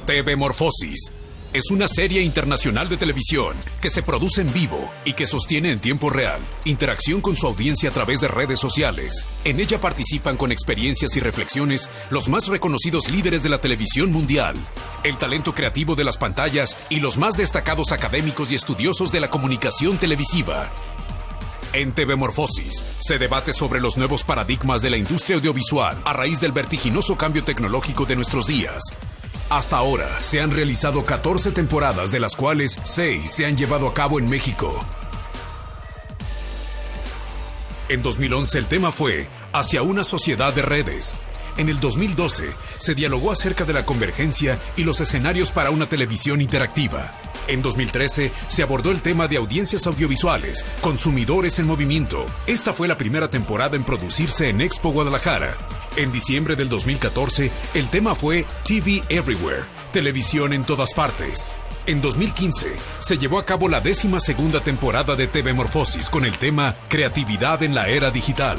TV Morfosis es una serie internacional de televisión que se produce en vivo y que sostiene en tiempo real interacción con su audiencia a través de redes sociales. En ella participan con experiencias y reflexiones los más reconocidos líderes de la televisión mundial, el talento creativo de las pantallas y los más destacados académicos y estudiosos de la comunicación televisiva. En TV Morfosis se debate sobre los nuevos paradigmas de la industria audiovisual a raíz del vertiginoso cambio tecnológico de nuestros días. Hasta ahora se han realizado 14 temporadas, de las cuales 6 se han llevado a cabo en México. En 2011 el tema fue Hacia una sociedad de redes. En el 2012 se dialogó acerca de la convergencia y los escenarios para una televisión interactiva. En 2013 se abordó el tema de audiencias audiovisuales, consumidores en movimiento. Esta fue la primera temporada en producirse en Expo Guadalajara. En diciembre del 2014, el tema fue TV Everywhere, televisión en todas partes. En 2015, se llevó a cabo la 12ª temporada de TV Morfosis con el tema Creatividad en la Era Digital.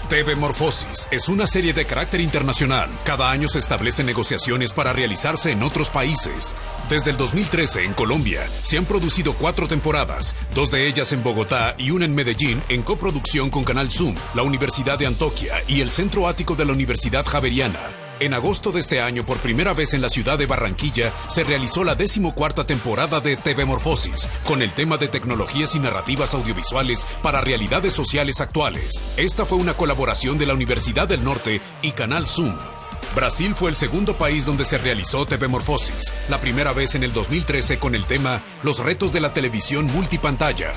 TV Morfosis es una serie de carácter internacional. Cada año se establecen negociaciones para realizarse en otros países. Desde el 2013, en Colombia, se han producido 4 temporadas, 2 de ellas en Bogotá y una en Medellín, en coproducción con Canal Zoom, la Universidad de Antioquia y el Centro Ático de la Universidad Javeriana. En agosto de este año, por primera vez en la ciudad de Barranquilla, se realizó la 14ª temporada de TV Morfosis, con el tema de tecnologías y narrativas audiovisuales para realidades sociales actuales. Esta fue una colaboración de la Universidad del Norte y Canal Zoom. Brasil fue el segundo país donde se realizó TV Morfosis, la primera vez en el 2013 con el tema Los retos de la televisión multipantalla.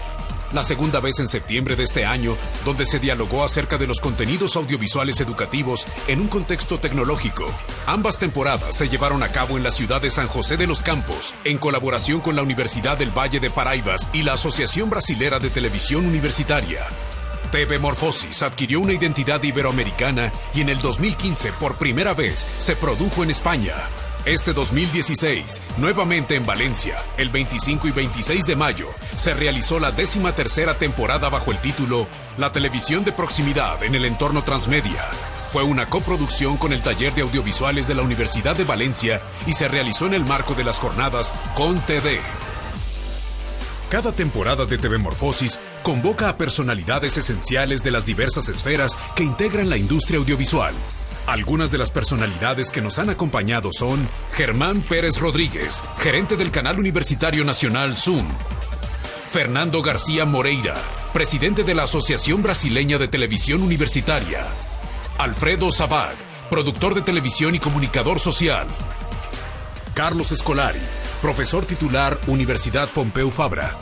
La segunda vez en septiembre de este año, donde se dialogó acerca de los contenidos audiovisuales educativos en un contexto tecnológico. Ambas temporadas se llevaron a cabo en la ciudad de San José de los Campos, en colaboración con la Universidad del Valle de Paraibas y la Asociación Brasilera de Televisión Universitaria. TV Morfosis adquirió una identidad iberoamericana y en el 2015, por primera vez, se produjo en España. Este 2016, nuevamente en Valencia, el 25 y 26 de mayo, se realizó la 13ª temporada bajo el título La televisión de proximidad en el entorno transmedia. Fue una coproducción con el Taller de Audiovisuales de la Universidad de Valencia y se realizó en el marco de las jornadas Con TV. Cada temporada de TV Morfosis convoca a personalidades esenciales de las diversas esferas que integran la industria audiovisual. Algunas de las personalidades que nos han acompañado son Germán Pérez Rodríguez, gerente del Canal Universitario Nacional Zoom; Fernando García Moreira, presidente de la Asociación Brasileña de Televisión Universitaria; Alfredo Sabag, productor de televisión y comunicador social; Carlos Escolari, profesor titular Universidad Pompeu Fabra;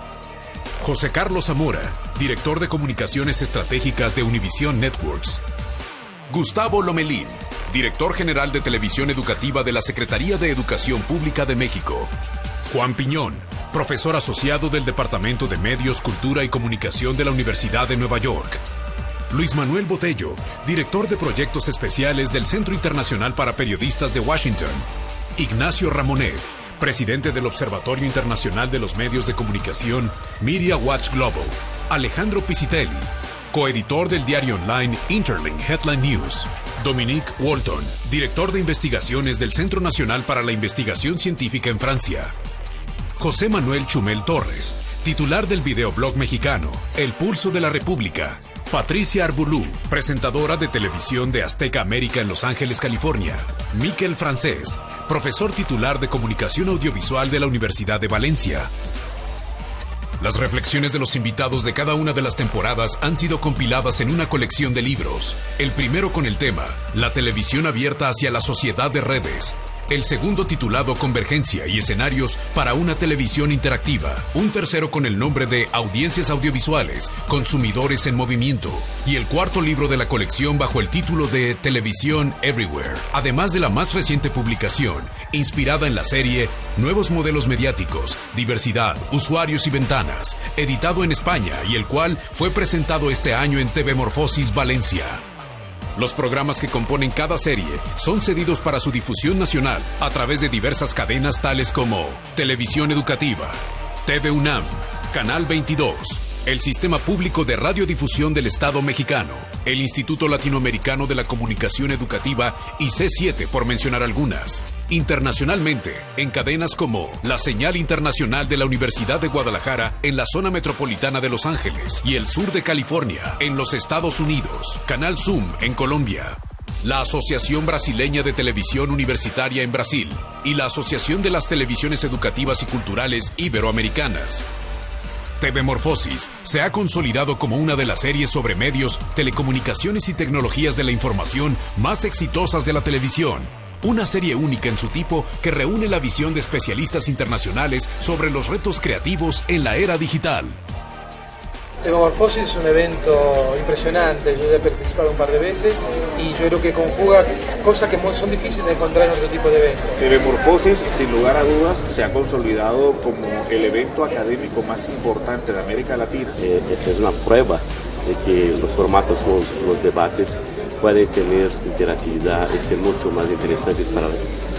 José Carlos Zamora, director de comunicaciones estratégicas de Univision Networks; Gustavo Lomelín, director general de televisión educativa de la Secretaría de Educación Pública de México; Juan Piñón, profesor asociado del Departamento de Medios, Cultura y Comunicación de la Universidad de Nueva York; Luis Manuel Botello, director de proyectos especiales del Centro Internacional para Periodistas de Washington; Ignacio Ramonet, presidente del Observatorio Internacional de los Medios de Comunicación Media Watch Global; Alejandro Piscitelli, coeditor del diario online Interlink Headline News; Dominique Walton, director de investigaciones del Centro Nacional para la Investigación Científica en Francia; José Manuel Chumel Torres, titular del videoblog mexicano El Pulso de la República; Patricia Arbulú, presentadora de televisión de Azteca América en Los Ángeles, California; Miquel Francés, profesor titular de Comunicación Audiovisual de la Universidad de Valencia. Las reflexiones de los invitados de cada una de las temporadas han sido compiladas en una colección de libros. El primero con el tema La televisión abierta hacia la sociedad de redes. El segundo titulado Convergencia y escenarios para una televisión interactiva. Un tercero con el nombre de Audiencias audiovisuales, consumidores en movimiento. Y el cuarto libro de la colección bajo el título de Televisión Everywhere. Además de la más reciente publicación, inspirada en la serie Nuevos modelos mediáticos, diversidad, usuarios y ventanas, editado en España y el cual fue presentado este año en TV Morfosis Valencia. Los programas que componen cada serie son cedidos para su difusión nacional a través de diversas cadenas tales como Televisión Educativa, TV UNAM, Canal 22, el Sistema Público de Radiodifusión del Estado Mexicano, el Instituto Latinoamericano de la Comunicación Educativa y C7, por mencionar algunas. Internacionalmente, en cadenas como la señal internacional de la Universidad de Guadalajara en la zona metropolitana de Los Ángeles y el sur de California en los Estados Unidos, Canal Zoom en Colombia, la Asociación Brasileña de Televisión Universitaria en Brasil y la Asociación de las Televisiones Educativas y Culturales Iberoamericanas. TV Morfosis se ha consolidado como una de las series sobre medios, telecomunicaciones y tecnologías de la información más exitosas de la televisión. Una serie única en su tipo que reúne la visión de especialistas internacionales sobre los retos creativos en la era digital. TV Morfosis es un evento impresionante, yo ya he participado un par de veces y yo creo que conjuga cosas que son difíciles de encontrar en otro tipo de eventos. TV Morfosis, sin lugar a dudas, se ha consolidado como el evento académico más importante de América Latina. Esta es una prueba de que los formatos como los debates pueden tener interactividad y ser mucho más interesantes para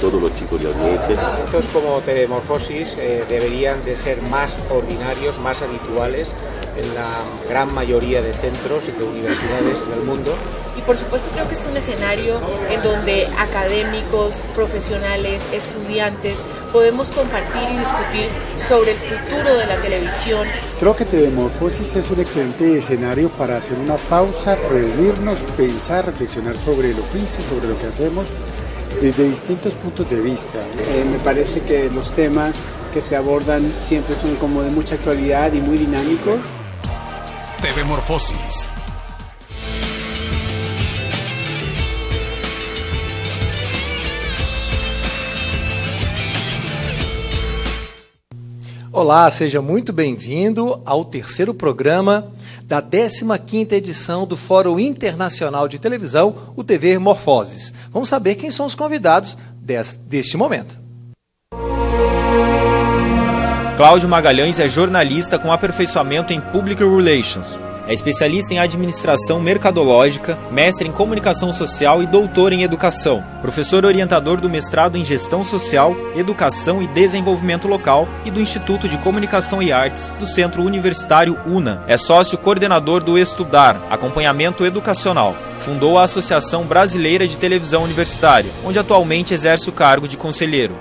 todos los tipos de audiencias. Eventos como TV Morfosis deberían de ser más ordinarios, más habituales en la gran mayoría de centros y de universidades del mundo. Y por supuesto creo que es un escenario en donde académicos, profesionales, estudiantes podemos compartir y discutir sobre el futuro de la televisión. Creo que TV Morfosis es un excelente escenario para hacer una pausa, reunirnos, pensar, reflexionar sobre el oficio, sobre lo que hacemos desde distintos puntos de vista. Me parece que los temas que se abordan siempre son como de mucha actualidad y muy dinámicos. TV Morfosis. Olá, seja muito bem-vindo ao terceiro programa da 15ª edição do Fórum Internacional de Televisão, o TV Morfosis. Vamos saber quem são os convidados deste momento. Cláudio Magalhães é jornalista com aperfeiçoamento em Public Relations. É especialista em administração mercadológica, mestre em comunicação social e doutor em educação. Professor orientador do mestrado em gestão social, educação e desenvolvimento local e do Instituto de Comunicação e Artes do Centro Universitário UNA. É sócio coordenador do Estudar, acompanhamento educacional. Fundou a Associação Brasileira de Televisão Universitária, onde atualmente exerce o cargo de conselheiro.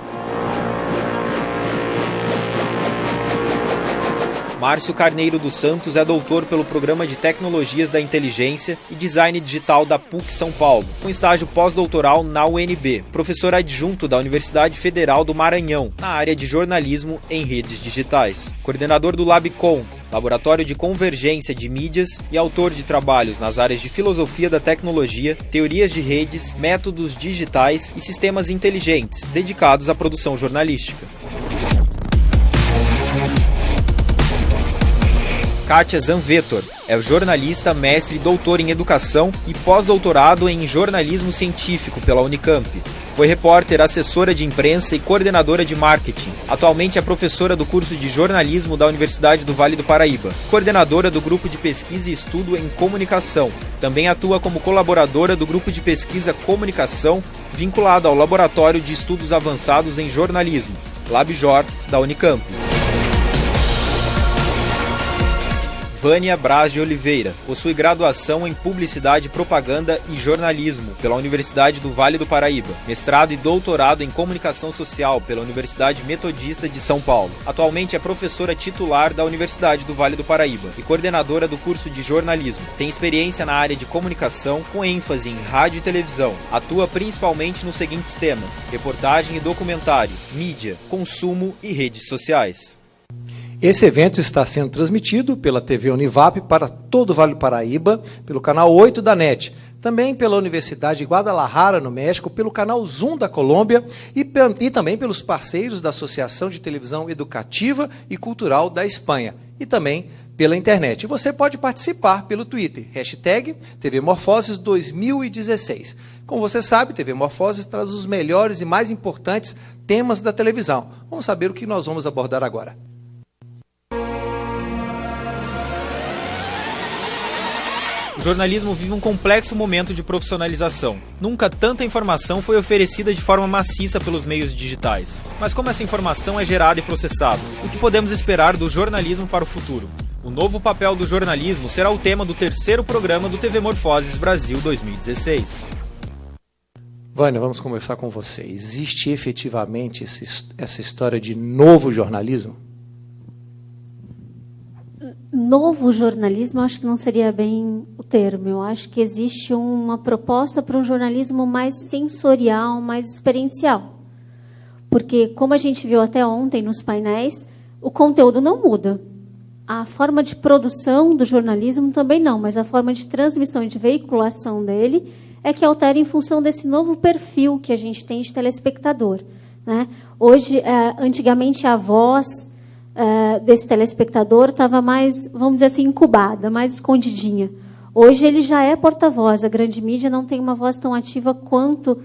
Márcio Carneiro dos Santos é doutor pelo Programa de Tecnologias da Inteligência e Design Digital da PUC São Paulo, com estágio pós-doutoral na UNB, professor adjunto da Universidade Federal do Maranhão, na área de jornalismo em redes digitais. Coordenador do LabCom, Laboratório de Convergência de Mídias, e autor de trabalhos nas áreas de filosofia da tecnologia, teorias de redes, métodos digitais e sistemas inteligentes, dedicados à produção jornalística. Kátia Zanvetor é jornalista, mestre e doutor em educação e pós-doutorado em jornalismo científico pela Unicamp. Foi repórter, assessora de imprensa e coordenadora de marketing. Atualmente é professora do curso de jornalismo da Universidade do Vale do Paraíba, coordenadora do grupo de pesquisa e estudo em comunicação. Também atua como colaboradora do grupo de pesquisa Comunicação, vinculado ao Laboratório de Estudos Avançados em Jornalismo, LabJOR, da Unicamp. Vânia Braz de Oliveira possui graduação em Publicidade, Propaganda e Jornalismo pela Universidade do Vale do Paraíba, mestrado e doutorado em Comunicação Social pela Universidade Metodista de São Paulo. Atualmente é professora titular da Universidade do Vale do Paraíba e coordenadora do curso de jornalismo. Tem experiência na área de comunicação com ênfase em rádio e televisão. Atua principalmente nos seguintes temas: reportagem e documentário, mídia, consumo e redes sociais. Esse evento está sendo transmitido pela TV Univap para todo o Vale do Paraíba, pelo canal 8 da NET, também pela Universidade de Guadalajara, no México, pelo canal Zoom da Colômbia e também pelos parceiros da Associação de Televisão Educativa e Cultural da Espanha, e também pela internet. E você pode participar pelo Twitter, hashtag TV Morfosis 2016. Como você sabe, TV Morfosis traz os melhores e mais importantes temas da televisão. Vamos saber o que nós vamos abordar agora. O jornalismo vive um complexo momento de profissionalização. Nunca tanta informação foi oferecida de forma maciça pelos meios digitais. Mas como essa informação é gerada e processada? O que podemos esperar do jornalismo para o futuro? O novo papel do jornalismo será o tema do terceiro programa do TV Morfosis Brasil 2016. Vânia, vamos começar com você. Existe efetivamente essa história de novo jornalismo? Novo jornalismo, eu acho que não seria bem o termo. Eu acho que existe uma proposta para um jornalismo mais sensorial, mais experiencial. Porque, como a gente viu até ontem nos painéis, o conteúdo não muda. A forma de produção do jornalismo também não, mas a forma de transmissão e de veiculação dele é que altera em função desse novo perfil que a gente tem de telespectador, né? Hoje, antigamente, a voz desse telespectador estava mais, vamos dizer assim, incubada, mais escondidinha. Hoje ele já é porta-voz. A grande mídia não tem uma voz tão ativa quanto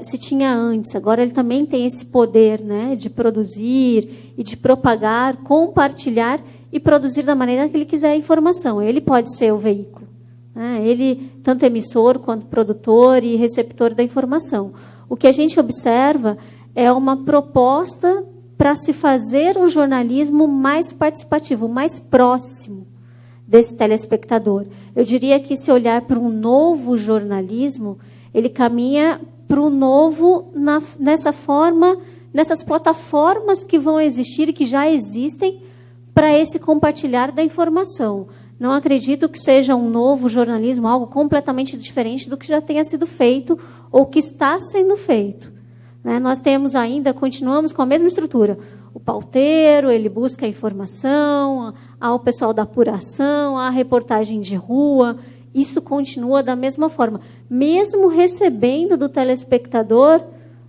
se tinha antes. Agora ele também tem esse poder, né, de produzir e de propagar, compartilhar e produzir da maneira que ele quiser a informação. Ele pode ser o veículo, né? Ele, tanto emissor quanto produtor e receptor da informação. O que a gente observa é uma proposta para se fazer um jornalismo mais participativo, mais próximo desse telespectador. Eu diria que, se olhar para um novo jornalismo, ele caminha para o novo nessa forma, nessas plataformas que vão existir e que já existem para esse compartilhar da informação. Não acredito que seja um novo jornalismo, algo completamente diferente do que já tenha sido feito ou que está sendo feito. Nós temos ainda, continuamos com a mesma estrutura. O pauteiro, ele busca a informação, há o pessoal da apuração, há a reportagem de rua. Isso continua da mesma forma. Mesmo recebendo do telespectador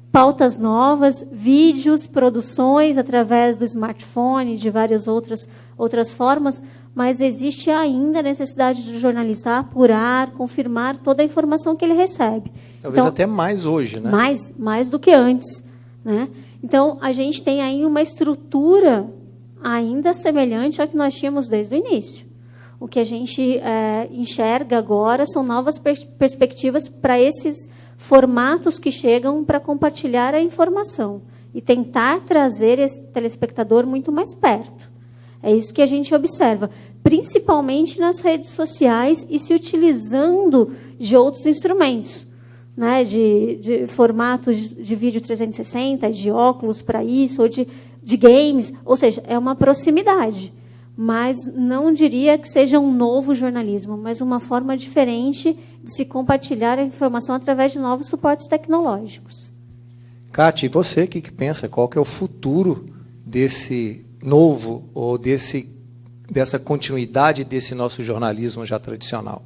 pautas novas, vídeos, produções através do smartphone, de várias outras formas, mas existe ainda a necessidade do jornalista apurar, confirmar toda a informação que ele recebe. Talvez então, até mais hoje, né? Mais do que antes, né? Então, a gente tem aí uma estrutura ainda semelhante à que nós tínhamos desde o início. O que a gente enxerga agora são novas perspectivas para esses formatos que chegam para compartilhar a informação e tentar trazer esse telespectador muito mais perto. É isso que a gente observa, principalmente nas redes sociais e se utilizando de outros instrumentos, né, de formatos de vídeo 360, de óculos para isso, ou de games, ou seja, é uma proximidade. Mas não diria que seja um novo jornalismo, mas uma forma diferente de se compartilhar a informação através de novos suportes tecnológicos. Cátia, e você, o que pensa? Qual que é o futuro desse novo, ou dessa continuidade desse nosso jornalismo já tradicional?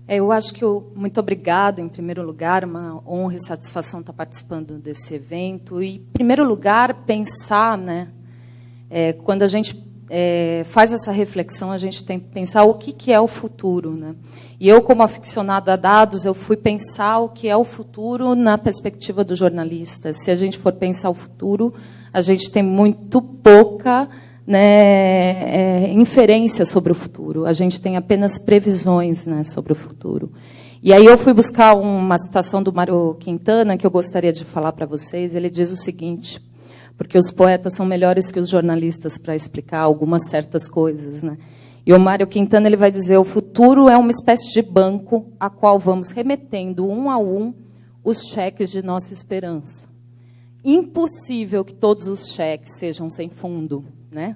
Eu acho que muito obrigado, em primeiro lugar, uma honra e satisfação estar participando desse evento. E, em primeiro lugar, pensar, né, quando a gente faz essa reflexão, a gente tem que pensar o que é o futuro, né? E eu, como aficionada a dados, eu fui pensar o que é o futuro na perspectiva do jornalista. Se a gente for pensar o futuro, a gente tem muito pouca, né, inferência sobre o futuro. A gente tem apenas previsões, né, sobre o futuro. E aí eu fui buscar uma citação do Mário Quintana, que eu gostaria de falar para vocês. Ele diz o seguinte: porque os poetas são melhores que os jornalistas para explicar algumas certas coisas, né? E o Mário Quintana, ele vai dizer: o futuro é uma espécie de banco a qual vamos remetendo um a um os cheques de nossa esperança. Impossível que todos os cheques sejam sem fundo, né?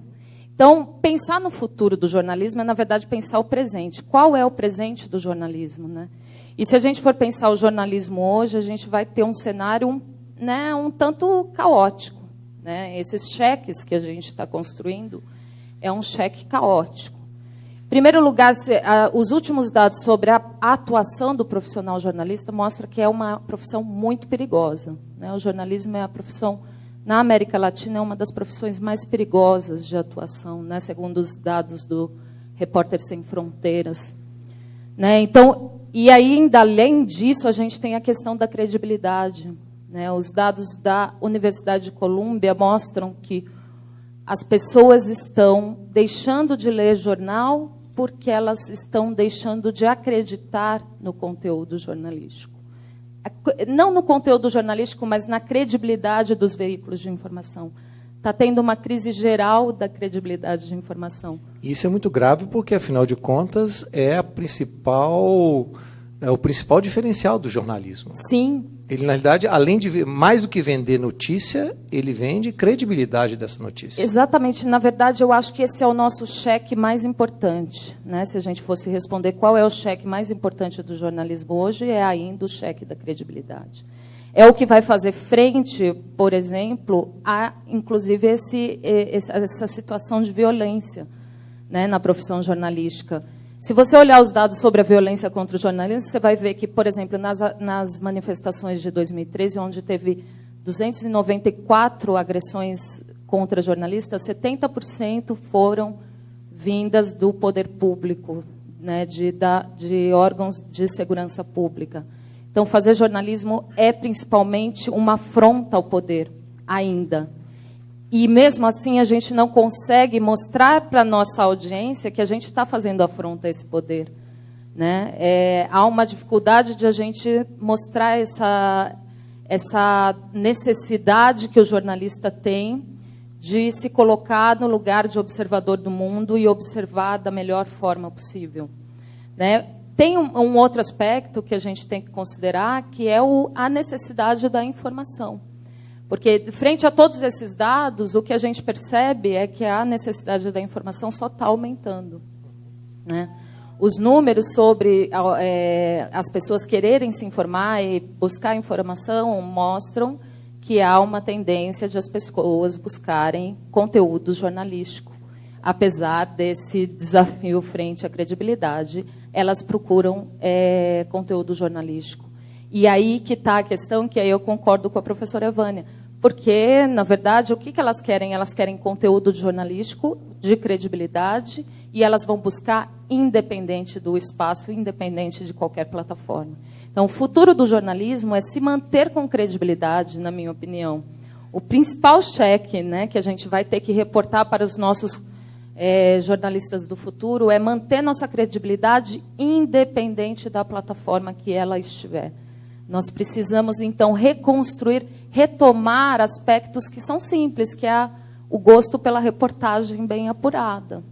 Então, pensar no futuro do jornalismo é, na verdade, pensar o presente. Qual é o presente do jornalismo, né? E se a gente for pensar o jornalismo hoje, a gente vai ter um cenário, né, um tanto caótico, né? Esses cheques que a gente está construindo é um cheque caótico. Em primeiro lugar, os últimos dados sobre a atuação do profissional jornalista mostram que é uma profissão muito perigosa, né? O jornalismo é a profissão, na América Latina, é uma das profissões mais perigosas de atuação, né? Segundo os dados do Repórteres Sem Fronteiras, né? Então, e ainda além disso, a gente tem a questão da credibilidade, né? Os dados da Universidade de Colômbia mostram que as pessoas estão deixando de ler jornal porque elas estão deixando de acreditar no conteúdo jornalístico. Não no conteúdo jornalístico, mas na credibilidade dos veículos de informação. Está tendo uma crise geral da credibilidade de informação. Isso é muito grave porque, afinal de contas, é a principal é o principal diferencial do jornalismo. Sim. Ele, na realidade, além de mais do que vender notícia, ele vende credibilidade dessa notícia. Exatamente. Na verdade, eu acho que esse é o nosso cheque mais importante, né? Se a gente fosse responder qual é o cheque mais importante do jornalismo hoje, é ainda o cheque da credibilidade. É o que vai fazer frente, por exemplo, a, inclusive, essa situação de violência, né, na profissão jornalística. Se você olhar os dados sobre a violência contra os jornalistas, você vai ver que, por exemplo, nas manifestações de 2013, onde teve 294 agressões contra jornalistas, 70% foram vindas do poder público, né, de órgãos de segurança pública. Então, fazer jornalismo é principalmente uma afronta ao poder, ainda. E, mesmo assim, a gente não consegue mostrar para a nossa audiência que a gente está fazendo afronta a esse poder, né? Há uma dificuldade de a gente mostrar essa necessidade que o jornalista tem de se colocar no lugar de observador do mundo e observar da melhor forma possível, né? Tem um outro aspecto que a gente tem que considerar, que é a necessidade da informação. Porque, frente a todos esses dados, o que a gente percebe é que a necessidade da informação só está aumentando, né? Os números sobre as pessoas quererem se informar e buscar informação mostram que há uma tendência de as pessoas buscarem conteúdo jornalístico. Apesar desse desafio frente à credibilidade, elas procuram conteúdo jornalístico. E aí que está a questão, que aí eu concordo com a professora Vânia, porque, na verdade, o que elas querem? Elas querem conteúdo jornalístico, de credibilidade, e elas vão buscar independente do espaço, independente de qualquer plataforma. Então, o futuro do jornalismo é se manter com credibilidade, na minha opinião. O principal cheque, né, que a gente vai ter que reportar para os nossos jornalistas do futuro é manter nossa credibilidade independente da plataforma que ela estiver. Nós precisamos, então, reconstruir, retomar aspectos que são simples, que é o gosto pela reportagem bem apurada,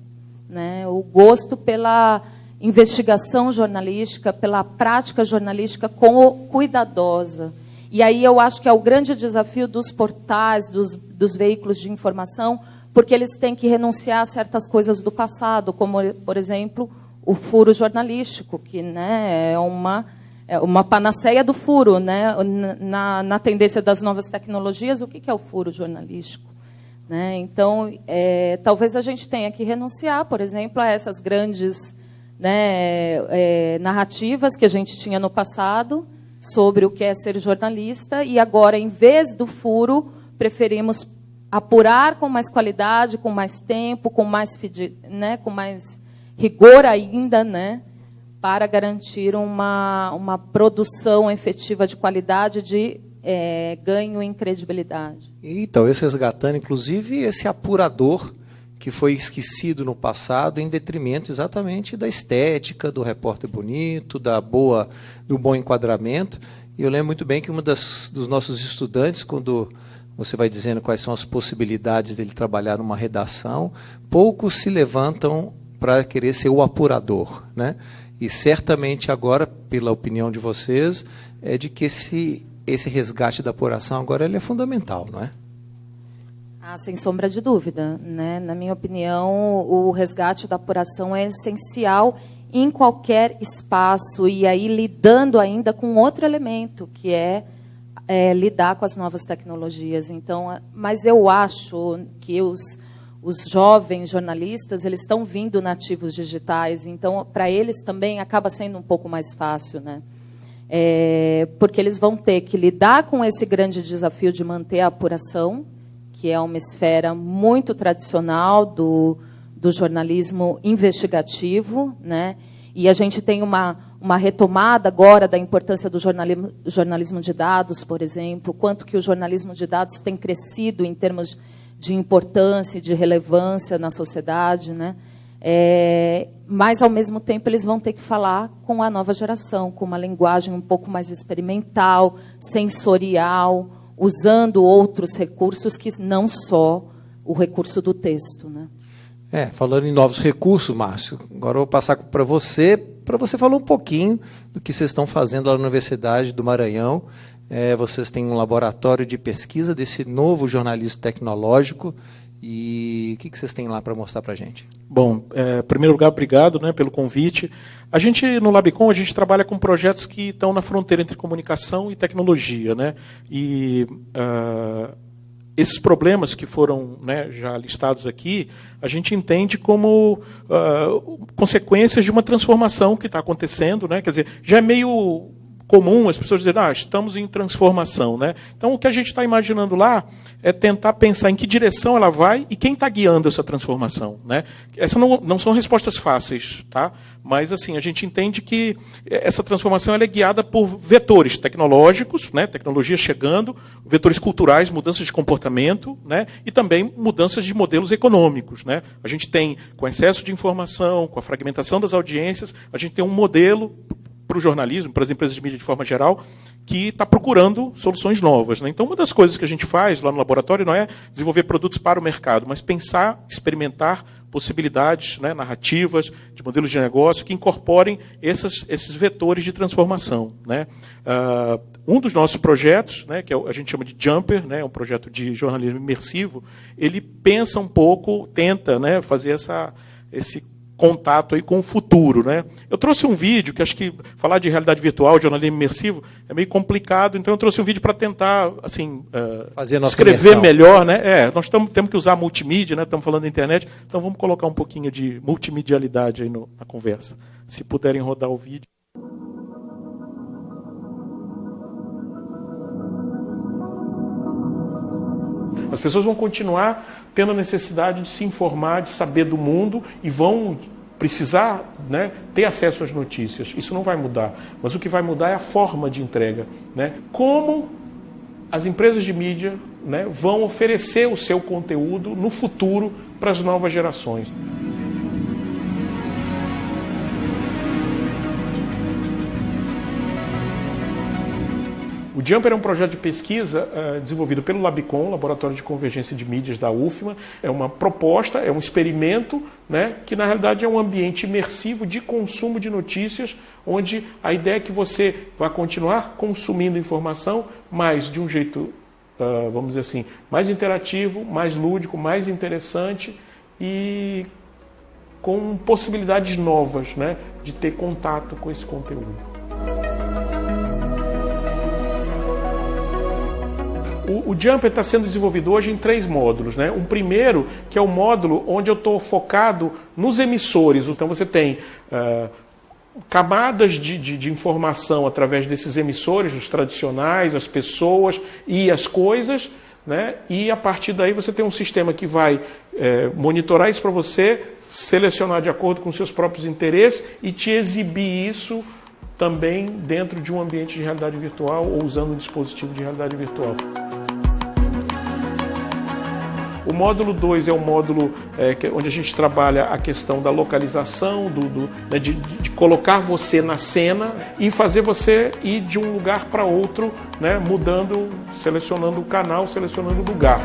né? O gosto pela investigação jornalística, pela prática jornalística cuidadosa. E aí eu acho que é o grande desafio dos portais, dos veículos de informação, porque eles têm que renunciar a certas coisas do passado, como, por exemplo, o furo jornalístico, que, né, é uma panaceia do furo, né? Na tendência das novas tecnologias, o que é o furo jornalístico? Né? Então, talvez a gente tenha que renunciar, por exemplo, a essas grandes, né, narrativas que a gente tinha no passado sobre o que é ser jornalista, e agora, em vez do furo, preferimos apurar com mais qualidade, com mais tempo, com mais rigor ainda, né, para garantir uma produção efetiva de qualidade, de ganho em credibilidade. E talvez resgatando, inclusive, esse apurador que foi esquecido no passado em detrimento exatamente da estética, do repórter bonito, do bom enquadramento. E eu lembro muito bem que dos nossos estudantes, quando você vai dizendo quais são as possibilidades dele trabalhar numa redação, poucos se levantam para querer ser o apurador, né? E certamente agora, pela opinião de vocês, é de que esse resgate da apuração agora ele é fundamental, não é? Sem sombra de dúvida, né? Na minha opinião, o resgate da apuração é essencial em qualquer espaço, e aí lidando ainda com outro elemento, que é lidar com as novas tecnologias. Então, mas eu acho que os jovens jornalistas, eles estão vindo nativos digitais, então, para eles também acaba sendo um pouco mais fácil, né? Porque eles vão ter que lidar com esse grande desafio de manter a apuração, que é uma esfera muito tradicional do jornalismo investigativo, né? E a gente tem uma retomada agora da importância do jornalismo de dados, por exemplo, quanto que o jornalismo de dados tem crescido em termos de importância e de relevância na sociedade, né? Mas, ao mesmo tempo, eles vão ter que falar com a nova geração, com uma linguagem um pouco mais experimental, sensorial, usando outros recursos que não só o recurso do texto, né? Falando em novos recursos, Márcio, agora eu vou passar para você para você falar um pouquinho do que vocês estão fazendo lá na Universidade do Maranhão. Vocês têm um laboratório de pesquisa desse novo jornalismo tecnológico. E o que vocês têm lá para mostrar para a gente? Bom, em primeiro lugar, obrigado, né, pelo convite. A gente, no Labicom, a gente trabalha com projetos que estão na fronteira entre comunicação e tecnologia, né? E esses problemas que foram, né, já listados aqui, a gente entende como consequências de uma transformação que está acontecendo, né? Quer dizer, já é meio comum as pessoas dizerem, estamos em transformação, né? Então, o que a gente está imaginando lá é tentar pensar em que direção ela vai e quem está guiando essa transformação, né? Essas não são respostas fáceis, tá? Mas, assim, a gente entende que essa transformação ela é guiada por vetores tecnológicos, né? Tecnologia chegando, vetores culturais, mudanças de comportamento, né? E também mudanças de modelos econômicos, né? A gente tem, com excesso de informação, com a fragmentação das audiências, a gente tem um modelo para o jornalismo, para as empresas de mídia de forma geral, que está procurando soluções novas, né? Então, uma das coisas que a gente faz lá no laboratório não é desenvolver produtos para o mercado, mas pensar, experimentar possibilidades, né, narrativas, de modelos de negócio que incorporem esses vetores de transformação, né? Um dos nossos projetos, né, que a gente chama de Jumper, né, um projeto de jornalismo imersivo, ele pensa um pouco, tenta, né, fazer esse contato aí com o futuro, né? Eu trouxe um vídeo, que acho que falar de realidade virtual, de jornalismo imersivo, é meio complicado, então eu trouxe um vídeo para tentar, assim, escrever melhor, né? Nós temos que usar multimídia, né? Estamos falando da internet, então vamos colocar um pouquinho de multimedialidade aí na conversa. Se puderem rodar o vídeo. As pessoas vão continuar tendo a necessidade de se informar, de saber do mundo e vão precisar, né, ter acesso às notícias. Isso não vai mudar. Mas o que vai mudar é a forma de entrega, né? Como as empresas de mídia, né, vão oferecer o seu conteúdo no futuro para as novas gerações. O Jumper é um projeto de pesquisa desenvolvido pelo Labicom, Laboratório de Convergência de Mídias da UFMA. É uma proposta, é um experimento, né, que na realidade é um ambiente imersivo de consumo de notícias, onde a ideia é que você vai continuar consumindo informação, mas de um jeito, vamos dizer assim, mais interativo, mais lúdico, mais interessante e com possibilidades novas, né, de ter contato com esse conteúdo. O Jumper está sendo desenvolvido hoje em 3 módulos, né? Um primeiro, que é o módulo onde eu estou focado nos emissores. Então você tem camadas de informação através desses emissores, os tradicionais, as pessoas e as coisas, né? E a partir daí você tem um sistema que vai monitorar isso para você, selecionar de acordo com seus próprios interesses e te exibir isso também dentro de um ambiente de realidade virtual ou usando um dispositivo de realidade virtual. O módulo 2 é o módulo onde a gente trabalha a questão da localização, né, de colocar você na cena e fazer você ir de um lugar para outro, né, mudando, selecionando o canal, selecionando o lugar.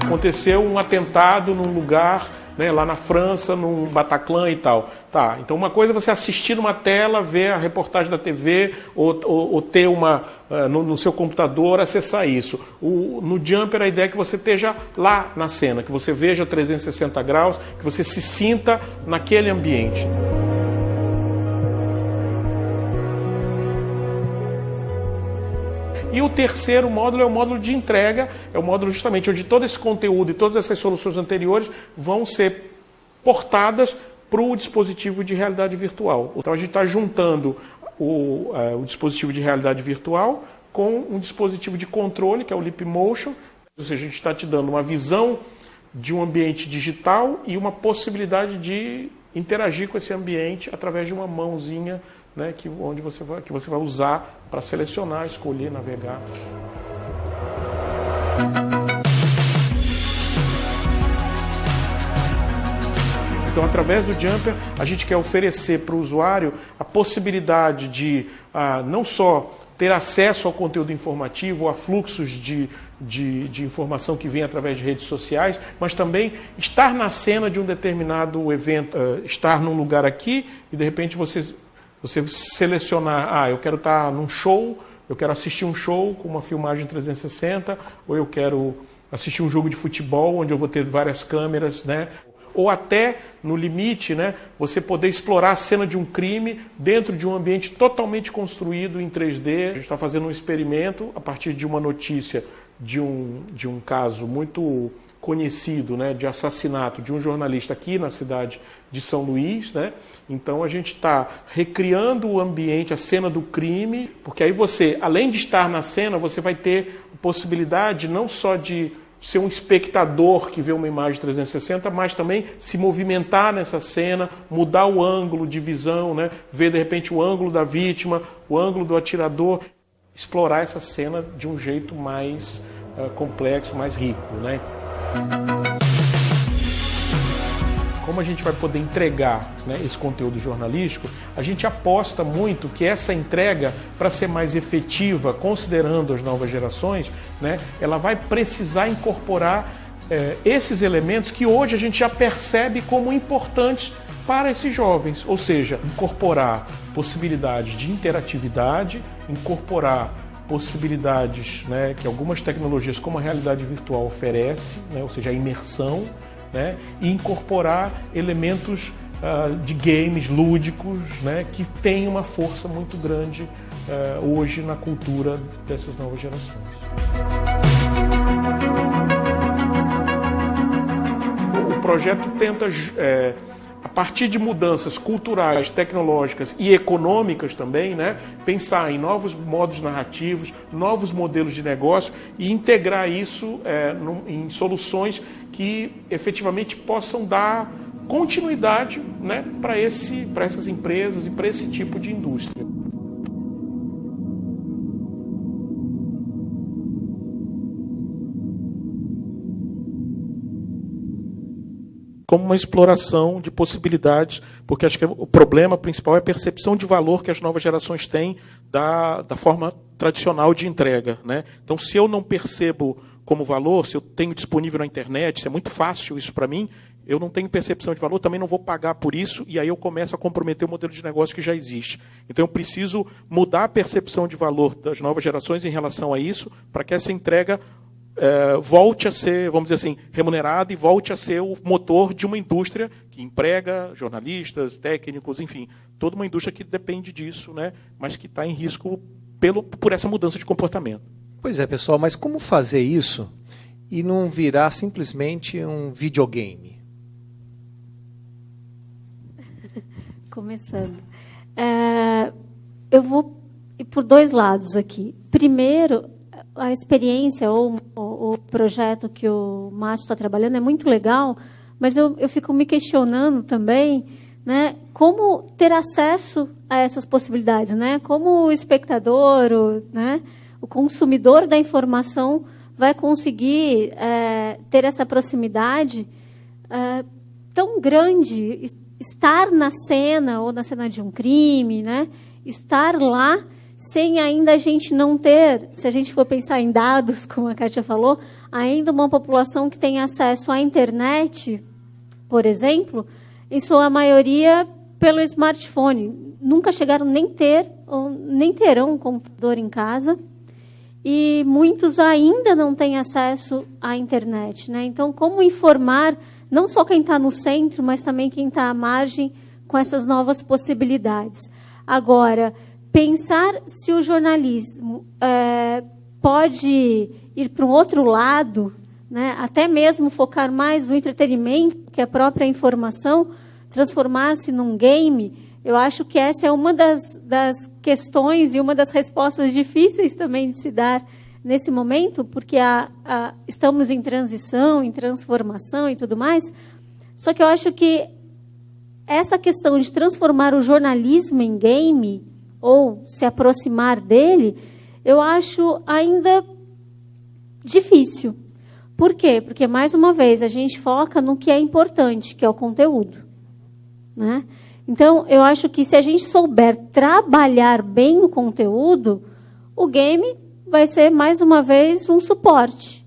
Aconteceu um atentado num lugar, né, lá na França, num Bataclan e tal. Tá, então uma coisa é você assistir numa tela, ver a reportagem da TV ou ter no seu computador, acessar isso. No Jumper a ideia é que você esteja lá na cena, que você veja 360 graus, que você se sinta naquele ambiente. E o terceiro módulo é o módulo de entrega, é o módulo justamente onde todo esse conteúdo e todas essas soluções anteriores vão ser portadas para o dispositivo de realidade virtual. Então a gente está juntando o dispositivo de realidade virtual com um dispositivo de controle, que é o Leap Motion. Ou seja, a gente está te dando uma visão de um ambiente digital e uma possibilidade de interagir com esse ambiente através de uma mãozinha, né, que você vai usar para selecionar, escolher, navegar. Então, através do Jumper, a gente quer oferecer para o usuário a possibilidade de não só ter acesso ao conteúdo informativo, a fluxos de de informação que vem através de redes sociais, mas também estar na cena de um determinado evento, estar num lugar aqui e de repente você selecionar, eu quero estar num show, eu quero assistir um show com uma filmagem 360, ou eu quero assistir um jogo de futebol onde eu vou ter várias câmeras, né? Ou até, no limite, né, você poder explorar a cena de um crime dentro de um ambiente totalmente construído em 3D. A gente está fazendo um experimento a partir de uma notícia de um caso muito conhecido, né, de assassinato de um jornalista aqui na cidade de São Luís, né? Então a gente está recriando o ambiente, a cena do crime, porque aí você, além de estar na cena, você vai ter a possibilidade não só de ser um espectador que vê uma imagem 360, mas também se movimentar nessa cena, mudar o ângulo de visão, né? Ver de repente o ângulo da vítima, o ângulo do atirador, explorar essa cena de um jeito mais complexo, mais rico, né? Como a gente vai poder entregar, né, esse conteúdo jornalístico, a gente aposta muito que essa entrega, para ser mais efetiva, considerando as novas gerações, né, ela vai precisar incorporar esses elementos que hoje a gente já percebe como importantes para esses jovens, ou seja, incorporar possibilidades de interatividade, incorporar possibilidades, né, que algumas tecnologias como a realidade virtual oferece, né, ou seja, a imersão, né, e incorporar elementos de games lúdicos, né, que têm uma força muito grande hoje na cultura dessas novas gerações. O projeto tenta, a partir de mudanças culturais, tecnológicas e econômicas também, né, pensar em novos modos narrativos, novos modelos de negócio e integrar isso em soluções que efetivamente possam dar continuidade, né, para essas empresas e para esse tipo de indústria. Como uma exploração de possibilidades, porque acho que o problema principal é a percepção de valor que as novas gerações têm da forma tradicional de entrega, né? Então, se eu não percebo como valor, se eu tenho disponível na internet, se é muito fácil isso para mim, eu não tenho percepção de valor, também não vou pagar por isso, e aí eu começo a comprometer o modelo de negócio que já existe. Então, eu preciso mudar a percepção de valor das novas gerações em relação a isso, para que essa entrega volte a ser, vamos dizer assim, remunerada e volte a ser o motor de uma indústria que emprega jornalistas, técnicos, enfim, toda uma indústria que depende disso, né, mas que está em risco por essa mudança de comportamento. Pois é, pessoal, mas como fazer isso e não virar simplesmente um videogame? Começando. Eu vou ir por dois lados aqui. Primeiro, a experiência ou o projeto que o Márcio está trabalhando é muito legal, mas eu fico me questionando também, né, como ter acesso a essas possibilidades, né? Como o espectador, né, o consumidor da informação vai conseguir ter essa proximidade tão grande, estar na cena ou na cena de um crime, né, estar lá, sem ainda a gente não ter, se a gente for pensar em dados, como a Kátia falou, ainda uma população que tem acesso à internet, por exemplo, em sua maioria pelo smartphone. Nunca chegaram nem ter, ou nem terão um computador em casa, e muitos ainda não têm acesso à internet, né? Então, como informar não só quem está no centro, mas também quem está à margem com essas novas possibilidades? Agora, pensar se o jornalismo pode ir para um outro lado, né, até mesmo focar mais no entretenimento que a própria informação, transformar-se num game, eu acho que essa é uma das questões e uma das respostas difíceis também de se dar nesse momento, porque estamos em transição, em transformação e tudo mais. Só que eu acho que essa questão de transformar o jornalismo em game, ou se aproximar dele, eu acho ainda difícil. Por quê? Porque, mais uma vez, a gente foca no que é importante, que é o conteúdo, né? Então, eu acho que se a gente souber trabalhar bem o conteúdo, o game vai ser, mais uma vez, um suporte.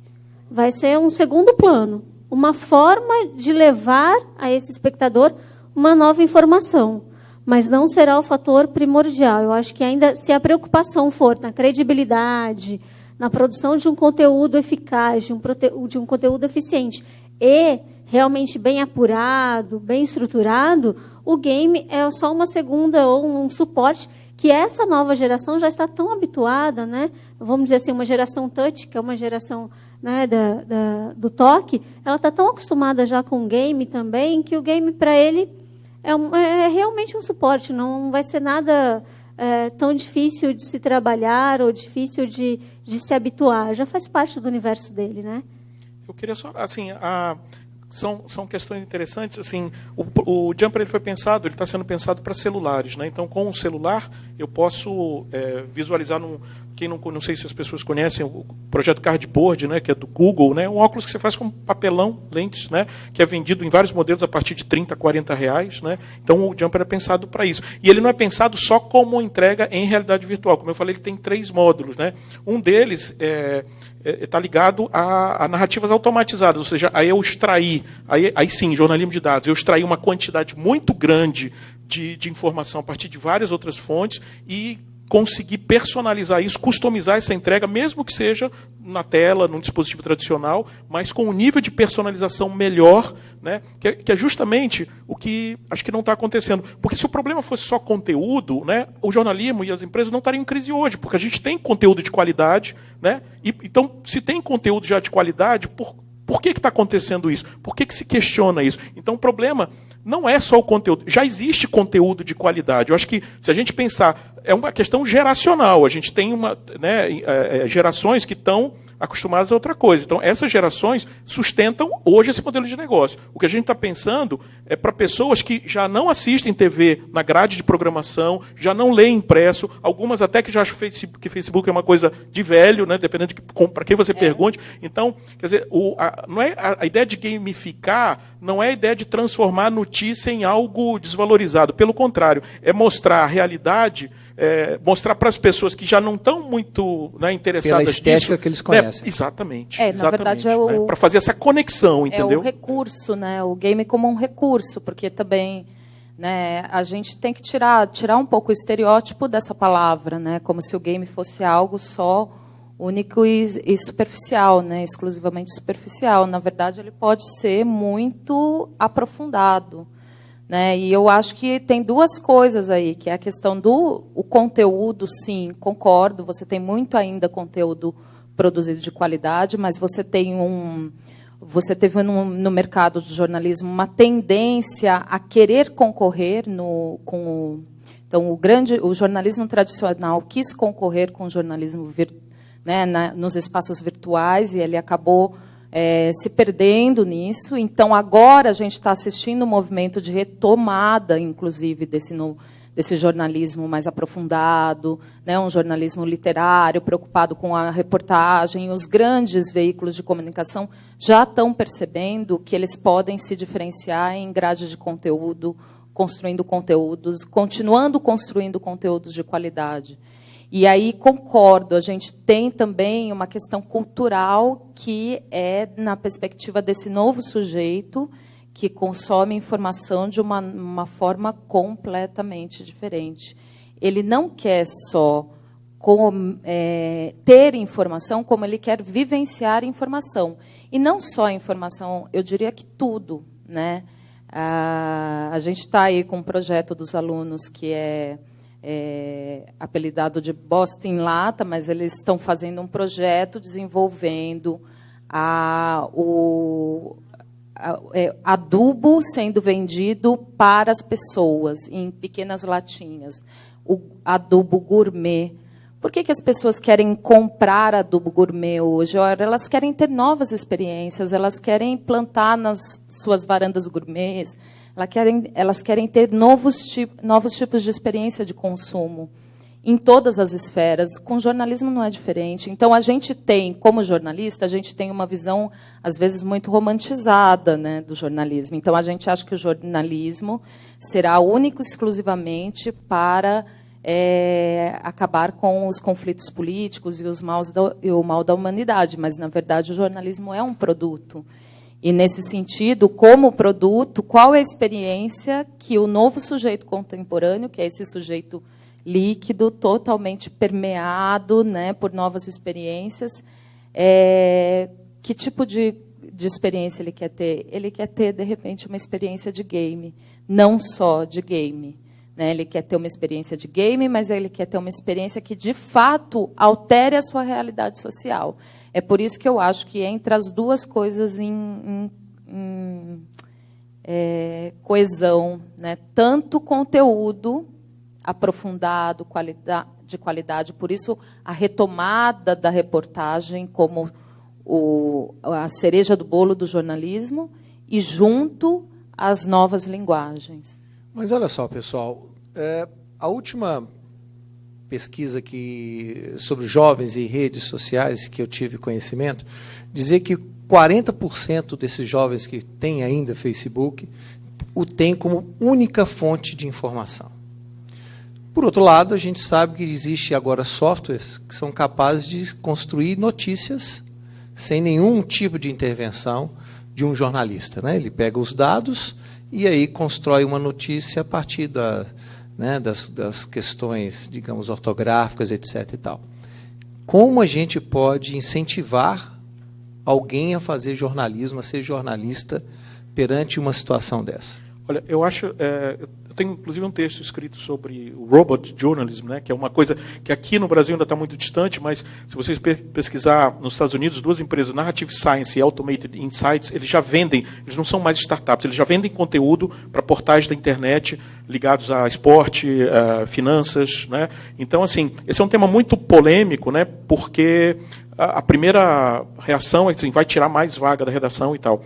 Vai ser um segundo plano. Uma forma de levar a esse espectador uma nova informação. Mas não será o fator primordial. Eu acho que ainda, se a preocupação for na credibilidade, na produção de um conteúdo eficaz, de um conteúdo eficiente e realmente bem apurado, bem estruturado, o game é só uma segunda ou um suporte que essa nova geração já está tão habituada, né? Vamos dizer assim, uma geração touch, que é uma geração, né, do toque, ela está tão acostumada já com o game também, que o game, para ele, é realmente um suporte, não vai ser nada tão difícil de se trabalhar ou difícil de se habituar, já faz parte do universo dele, né? Eu queria só, assim, são questões interessantes. Assim, o Jumper ele foi pensado, ele está sendo pensado para celulares, né? Então, com o celular, eu posso visualizar não sei se as pessoas conhecem o projeto Cardboard, né, que é do Google, né, um óculos que você faz com papelão, lentes, né, que é vendido em vários modelos a partir de R$30, R$40. Né? Então, o Jumper é pensado para isso. E ele não é pensado só como entrega em realidade virtual. Como eu falei, ele tem 3 módulos. Né? Um deles está ligado a narrativas automatizadas, ou seja, aí eu extrair, aí sim, jornalismo de dados, eu extrair uma quantidade muito grande de informação a partir de várias outras fontes e conseguir personalizar isso, customizar essa entrega, mesmo que seja na tela, num dispositivo tradicional, mas com um nível de personalização melhor, né, que é justamente o que acho que não está acontecendo. Porque se o problema fosse só conteúdo, né, o jornalismo e as empresas não estariam em crise hoje, porque a gente tem conteúdo de qualidade, né, então, se tem conteúdo já de qualidade, por que está acontecendo isso? Por que se questiona isso? Então, o problema não é só o conteúdo. Já existe conteúdo de qualidade. Eu acho que, se a gente pensar, é uma questão geracional. A gente tem gerações que estão acostumadas a outra coisa. Então, essas gerações sustentam hoje esse modelo de negócio. O que a gente está pensando é para pessoas que já não assistem TV na grade de programação, já não leem impresso, algumas até que já acham que Facebook é uma coisa de velho, né, dependendo para quem você pergunte. Então, quer dizer, não é a ideia de gamificar, não é a ideia de transformar a notícia em algo desvalorizado. Pelo contrário, é mostrar a realidade, mostrar para as pessoas que já não estão muito, né, interessadas pela estética nisso, que eles conhecem. Exatamente. Na verdade, para fazer essa conexão, entendeu? É o recurso, né? O game como um recurso, porque também, né, a gente tem que tirar um pouco o estereótipo dessa palavra, né? Como se o game fosse algo só único e superficial, né? Exclusivamente superficial. Na verdade, ele pode ser muito aprofundado. Né? E eu acho que tem 2 coisas aí, que é a questão do conteúdo, sim, concordo, você tem muito ainda conteúdo produzido de qualidade, mas você teve no mercado do jornalismo uma tendência a querer concorrer então o jornalismo tradicional quis concorrer com o jornalismo nos espaços virtuais e ele acabou se perdendo nisso. Então, agora a gente está assistindo um movimento de retomada, inclusive, desse jornalismo mais aprofundado, né, um jornalismo literário, preocupado com a reportagem. Os grandes veículos de comunicação já estão percebendo que eles podem se diferenciar em grade de conteúdo, continuando construindo conteúdos de qualidade. E aí, concordo, a gente tem também uma questão cultural que é na perspectiva desse novo sujeito que consome informação de uma forma completamente diferente. Ele não quer só ter informação, como ele quer vivenciar informação. E não só informação, eu diria que tudo. Né? A gente está aí com um projeto dos alunos que apelidado de Bosta em Lata, mas eles estão fazendo um projeto desenvolvendo adubo sendo vendido para as pessoas em pequenas latinhas. O adubo gourmet. Por que as pessoas querem comprar adubo gourmet hoje? Ora, elas querem ter novas experiências, elas querem plantar nas suas varandas gourmets, elas querem ter novos tipos de experiência de consumo em todas as esferas. Com o jornalismo não é diferente. Então, a gente tem, como jornalista, a gente tem uma visão, às vezes, muito romantizada, né, do jornalismo. Então, a gente acha que o jornalismo será único exclusivamente para acabar com os conflitos políticos e o mal da humanidade, mas, na verdade, o jornalismo é um produto. E, nesse sentido, como produto, qual é a experiência que o novo sujeito contemporâneo, que é esse sujeito líquido, totalmente permeado, né, por novas experiências, que tipo de experiência ele quer ter? Ele quer ter, de repente, uma experiência de game, não só de game. Né? Ele quer ter uma experiência de game, mas ele quer ter uma experiência que, de fato, altere a sua realidade social. É por isso que eu acho que entre as duas coisas em coesão, né? Tanto conteúdo aprofundado, de qualidade, por isso a retomada da reportagem como a cereja do bolo do jornalismo e junto às novas linguagens. Mas olha só, pessoal, a última pesquisa sobre jovens e redes sociais que eu tive conhecimento, dizia que 40% desses jovens que têm ainda Facebook o têm como única fonte de informação. Por outro lado, a gente sabe que existe agora softwares que são capazes de construir notícias sem nenhum tipo de intervenção de um jornalista, né? Ele pega os dados e aí constrói uma notícia a partir das questões, digamos, ortográficas, etc. e tal. Como a gente pode incentivar alguém a fazer jornalismo, a ser jornalista, perante uma situação dessa? Olha, eu acho... eu tenho, inclusive, um texto escrito sobre o robot journalism, né, que é uma coisa que aqui no Brasil ainda está muito distante, mas se vocês pesquisar nos Estados Unidos, duas empresas, Narrative Science e Automated Insights, eles já vendem, eles não são mais startups, eles já vendem conteúdo para portais da internet ligados a esporte, a finanças. Né? Então, assim, esse é um tema muito polêmico, né, porque... a primeira reação é assim, vai tirar mais vaga da redação e tal.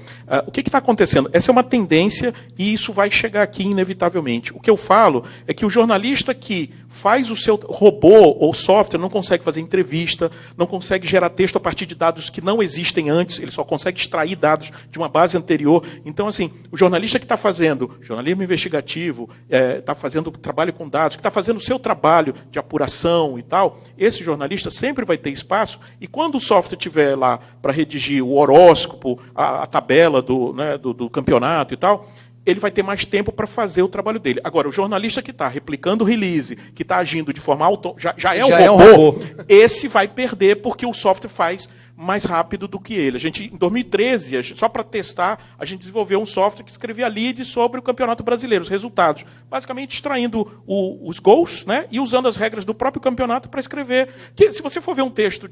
O que está acontecendo? Essa é uma tendência e isso vai chegar aqui inevitavelmente. O que eu falo é que o jornalista que faz o seu robô ou software não consegue fazer entrevista, não consegue gerar texto a partir de dados que não existem antes, ele só consegue extrair dados de uma base anterior. Então, assim, o jornalista que está fazendo jornalismo investigativo, está fazendo trabalho com dados, que está fazendo o seu trabalho de apuração e tal, esse jornalista sempre vai ter espaço e quando o software estiver lá para redigir o horóscopo, a tabela do campeonato e tal, ele vai ter mais tempo para fazer o trabalho dele. Agora, o jornalista que está replicando o release, que está agindo de forma já é um robô, esse vai perder porque o software faz mais rápido do que ele. A gente, em 2013, só para testar, a gente desenvolveu um software que escrevia lead sobre o Campeonato Brasileiro, os resultados. Basicamente, extraindo os gols, né, e usando as regras do próprio campeonato para escrever. Se você for ver um texto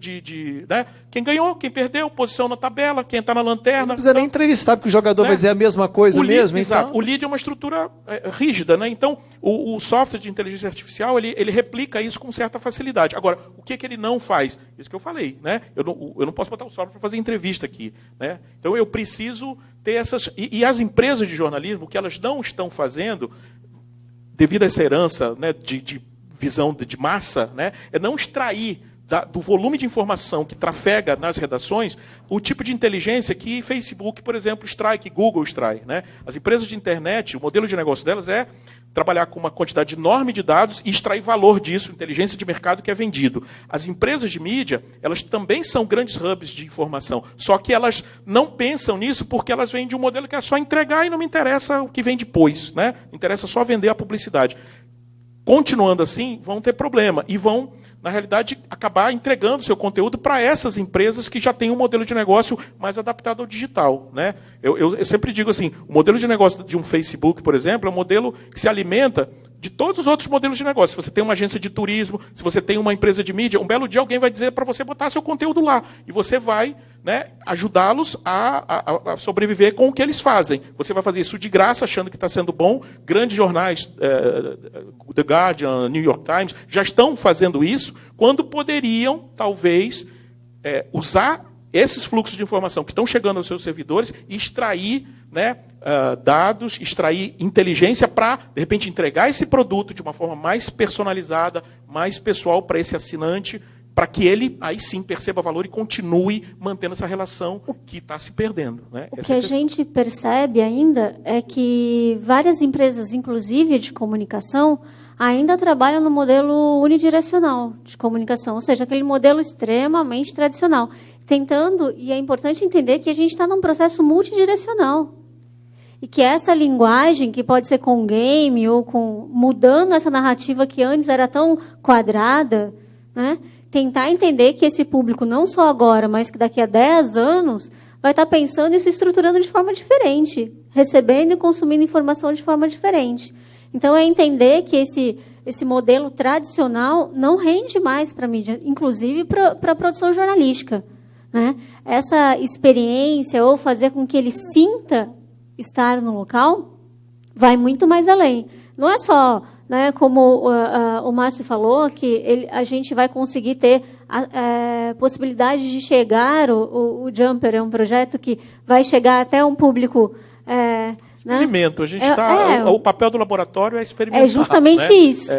né, quem ganhou, quem perdeu, posição na tabela, quem está na lanterna... Não precisa nem entrevistar, porque o jogador vai dizer a mesma coisa mesmo. Exato. Então... O lead é uma estrutura rígida. Né? Então, o software de inteligência artificial ele replica isso com certa facilidade. Agora, o que ele não faz? Isso que eu falei. Né? Eu não posso botar o software para fazer entrevista aqui. Né? Então, eu preciso ter essas... E as empresas de jornalismo, o que elas não estão fazendo, devido a essa herança, né, de visão de massa, né, é não extrair do volume de informação que trafega nas redações o tipo de inteligência que Facebook, por exemplo, extrai, que Google extrai. Né? As empresas de internet, o modelo de negócio delas é trabalhar com uma quantidade enorme de dados e extrair valor disso, inteligência de mercado que é vendido. As empresas de mídia, elas também são grandes hubs de informação, só que elas não pensam nisso porque elas vêm de um modelo que é só entregar e não me interessa o que vem depois. Né? Interessa só vender a publicidade. Continuando assim, vão ter problema e vão, na realidade, acabar entregando seu conteúdo para essas empresas que já têm um modelo de negócio mais adaptado ao digital. Né? Eu sempre digo assim, o modelo de negócio de um Facebook, por exemplo, é um modelo que se alimenta de todos os outros modelos de negócio. Se você tem uma agência de turismo, se você tem uma empresa de mídia, um belo dia alguém vai dizer para você botar seu conteúdo lá. E você vai, né, ajudá-los a sobreviver com o que eles fazem. Você vai fazer isso de graça, achando que está sendo bom. Grandes jornais, The Guardian, New York Times, já estão fazendo isso, quando poderiam, talvez, usar esses fluxos de informação que estão chegando aos seus servidores e extrair, né, dados, extrair inteligência para, de repente, entregar esse produto de uma forma mais personalizada, mais pessoal para esse assinante, para que ele, aí sim, perceba valor e continue mantendo essa relação que está se perdendo. Né? O que a gente percebe ainda é que várias empresas, inclusive de comunicação, ainda trabalham no modelo unidirecional de comunicação, ou seja, aquele modelo extremamente tradicional. Tentando, e é importante entender que a gente está num processo multidirecional. E que essa linguagem, que pode ser com game ou mudando essa narrativa que antes era tão quadrada, né? Tentar entender que esse público, não só agora, mas que daqui a 10 anos, vai estar pensando e se estruturando de forma diferente, recebendo e consumindo informação de forma diferente. Então, é entender que esse modelo tradicional não rende mais para a mídia, inclusive para a produção jornalística, né? Essa experiência, ou fazer com que ele sinta estar no local, vai muito mais além. Não é só, né, como o Márcio falou, que a gente vai conseguir ter a possibilidade de chegar, o Jumper é um projeto que vai chegar até um público... Experimento. A gente o papel do laboratório é experimentar. É justamente né? isso.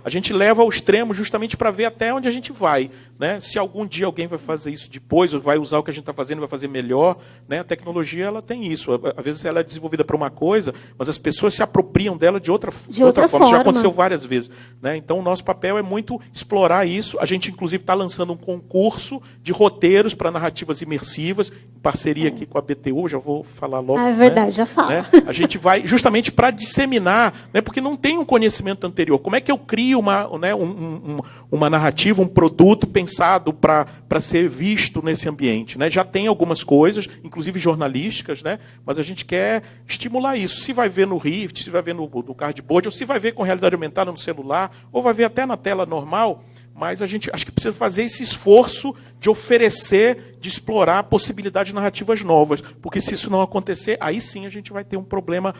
A gente leva ao extremo justamente para ver até onde a gente vai. Né? Se algum dia alguém vai fazer isso depois, ou vai usar o que a gente está fazendo e vai fazer melhor, né? A tecnologia ela tem isso. Às vezes ela é desenvolvida para uma coisa, mas as pessoas se apropriam dela de outra forma. Isso já aconteceu várias vezes. Né? Então, o nosso papel é muito explorar isso. A gente, inclusive, está lançando um concurso de roteiros para narrativas imersivas, em parceria aqui com a BTU, já vou falar logo. É verdade, né? já falo. Né? A gente vai justamente para disseminar, né? Porque não tem um conhecimento anterior. Como é que eu crio uma narrativa, um produto pensado para ser visto nesse ambiente? Né? Já tem algumas coisas, inclusive jornalísticas, né? Mas a gente quer estimular isso. Se vai ver no Rift, se vai ver no cardboard, ou se vai ver com realidade aumentada no celular, ou vai ver até na tela normal, mas a gente acho que precisa fazer esse esforço de oferecer, de explorar possibilidades narrativas novas, porque se isso não acontecer, aí sim a gente vai ter um problema.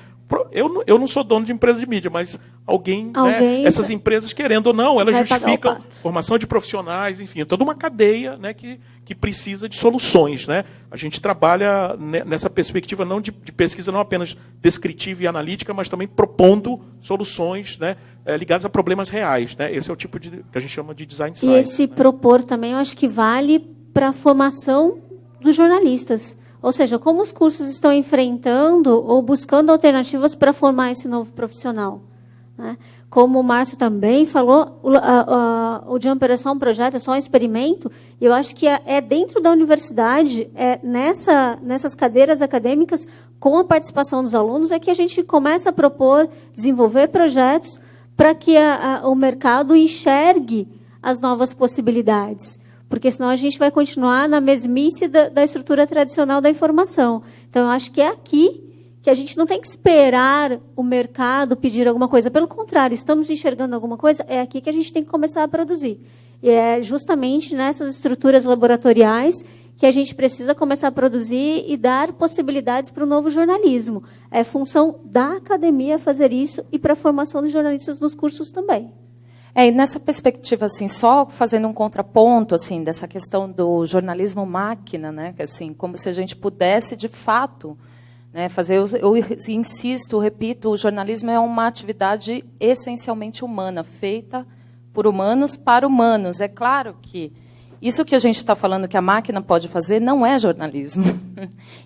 Eu não sou dono de empresa de mídia, mas alguém né, essas empresas, querendo ou não, elas justificam formação de profissionais, enfim, é toda uma cadeia, né, que precisa de soluções. Né? A gente trabalha nessa perspectiva não de pesquisa não apenas descritiva e analítica, mas também propondo soluções, né, ligadas a problemas reais. Né? Esse é o tipo que a gente chama de design science. E esse propor também, eu acho que vale para a formação dos jornalistas. Ou seja, como os cursos estão enfrentando ou buscando alternativas para formar esse novo profissional. Né? Como o Márcio também falou, o Jumper é só um projeto, é só um experimento, e eu acho que é dentro da universidade, nessas cadeiras acadêmicas, com a participação dos alunos, é que a gente começa a propor, desenvolver projetos para que o mercado enxergue as novas possibilidades. Porque senão a gente vai continuar na mesmice da estrutura tradicional da informação. Então, eu acho que é aqui que a gente não tem que esperar o mercado pedir alguma coisa. Pelo contrário, estamos enxergando alguma coisa, é aqui que a gente tem que começar a produzir. E é justamente nessas estruturas laboratoriais que a gente precisa começar a produzir e dar possibilidades para o novo jornalismo. É função da academia fazer isso e para a formação de jornalistas nos cursos também. E nessa perspectiva, assim, só fazendo um contraponto, assim, dessa questão do jornalismo máquina, né, que, assim, como se a gente pudesse, de fato, né, fazer. Eu insisto, repito, o jornalismo é uma atividade essencialmente humana, feita por humanos para humanos. É claro que isso que a gente está falando que a máquina pode fazer não é jornalismo.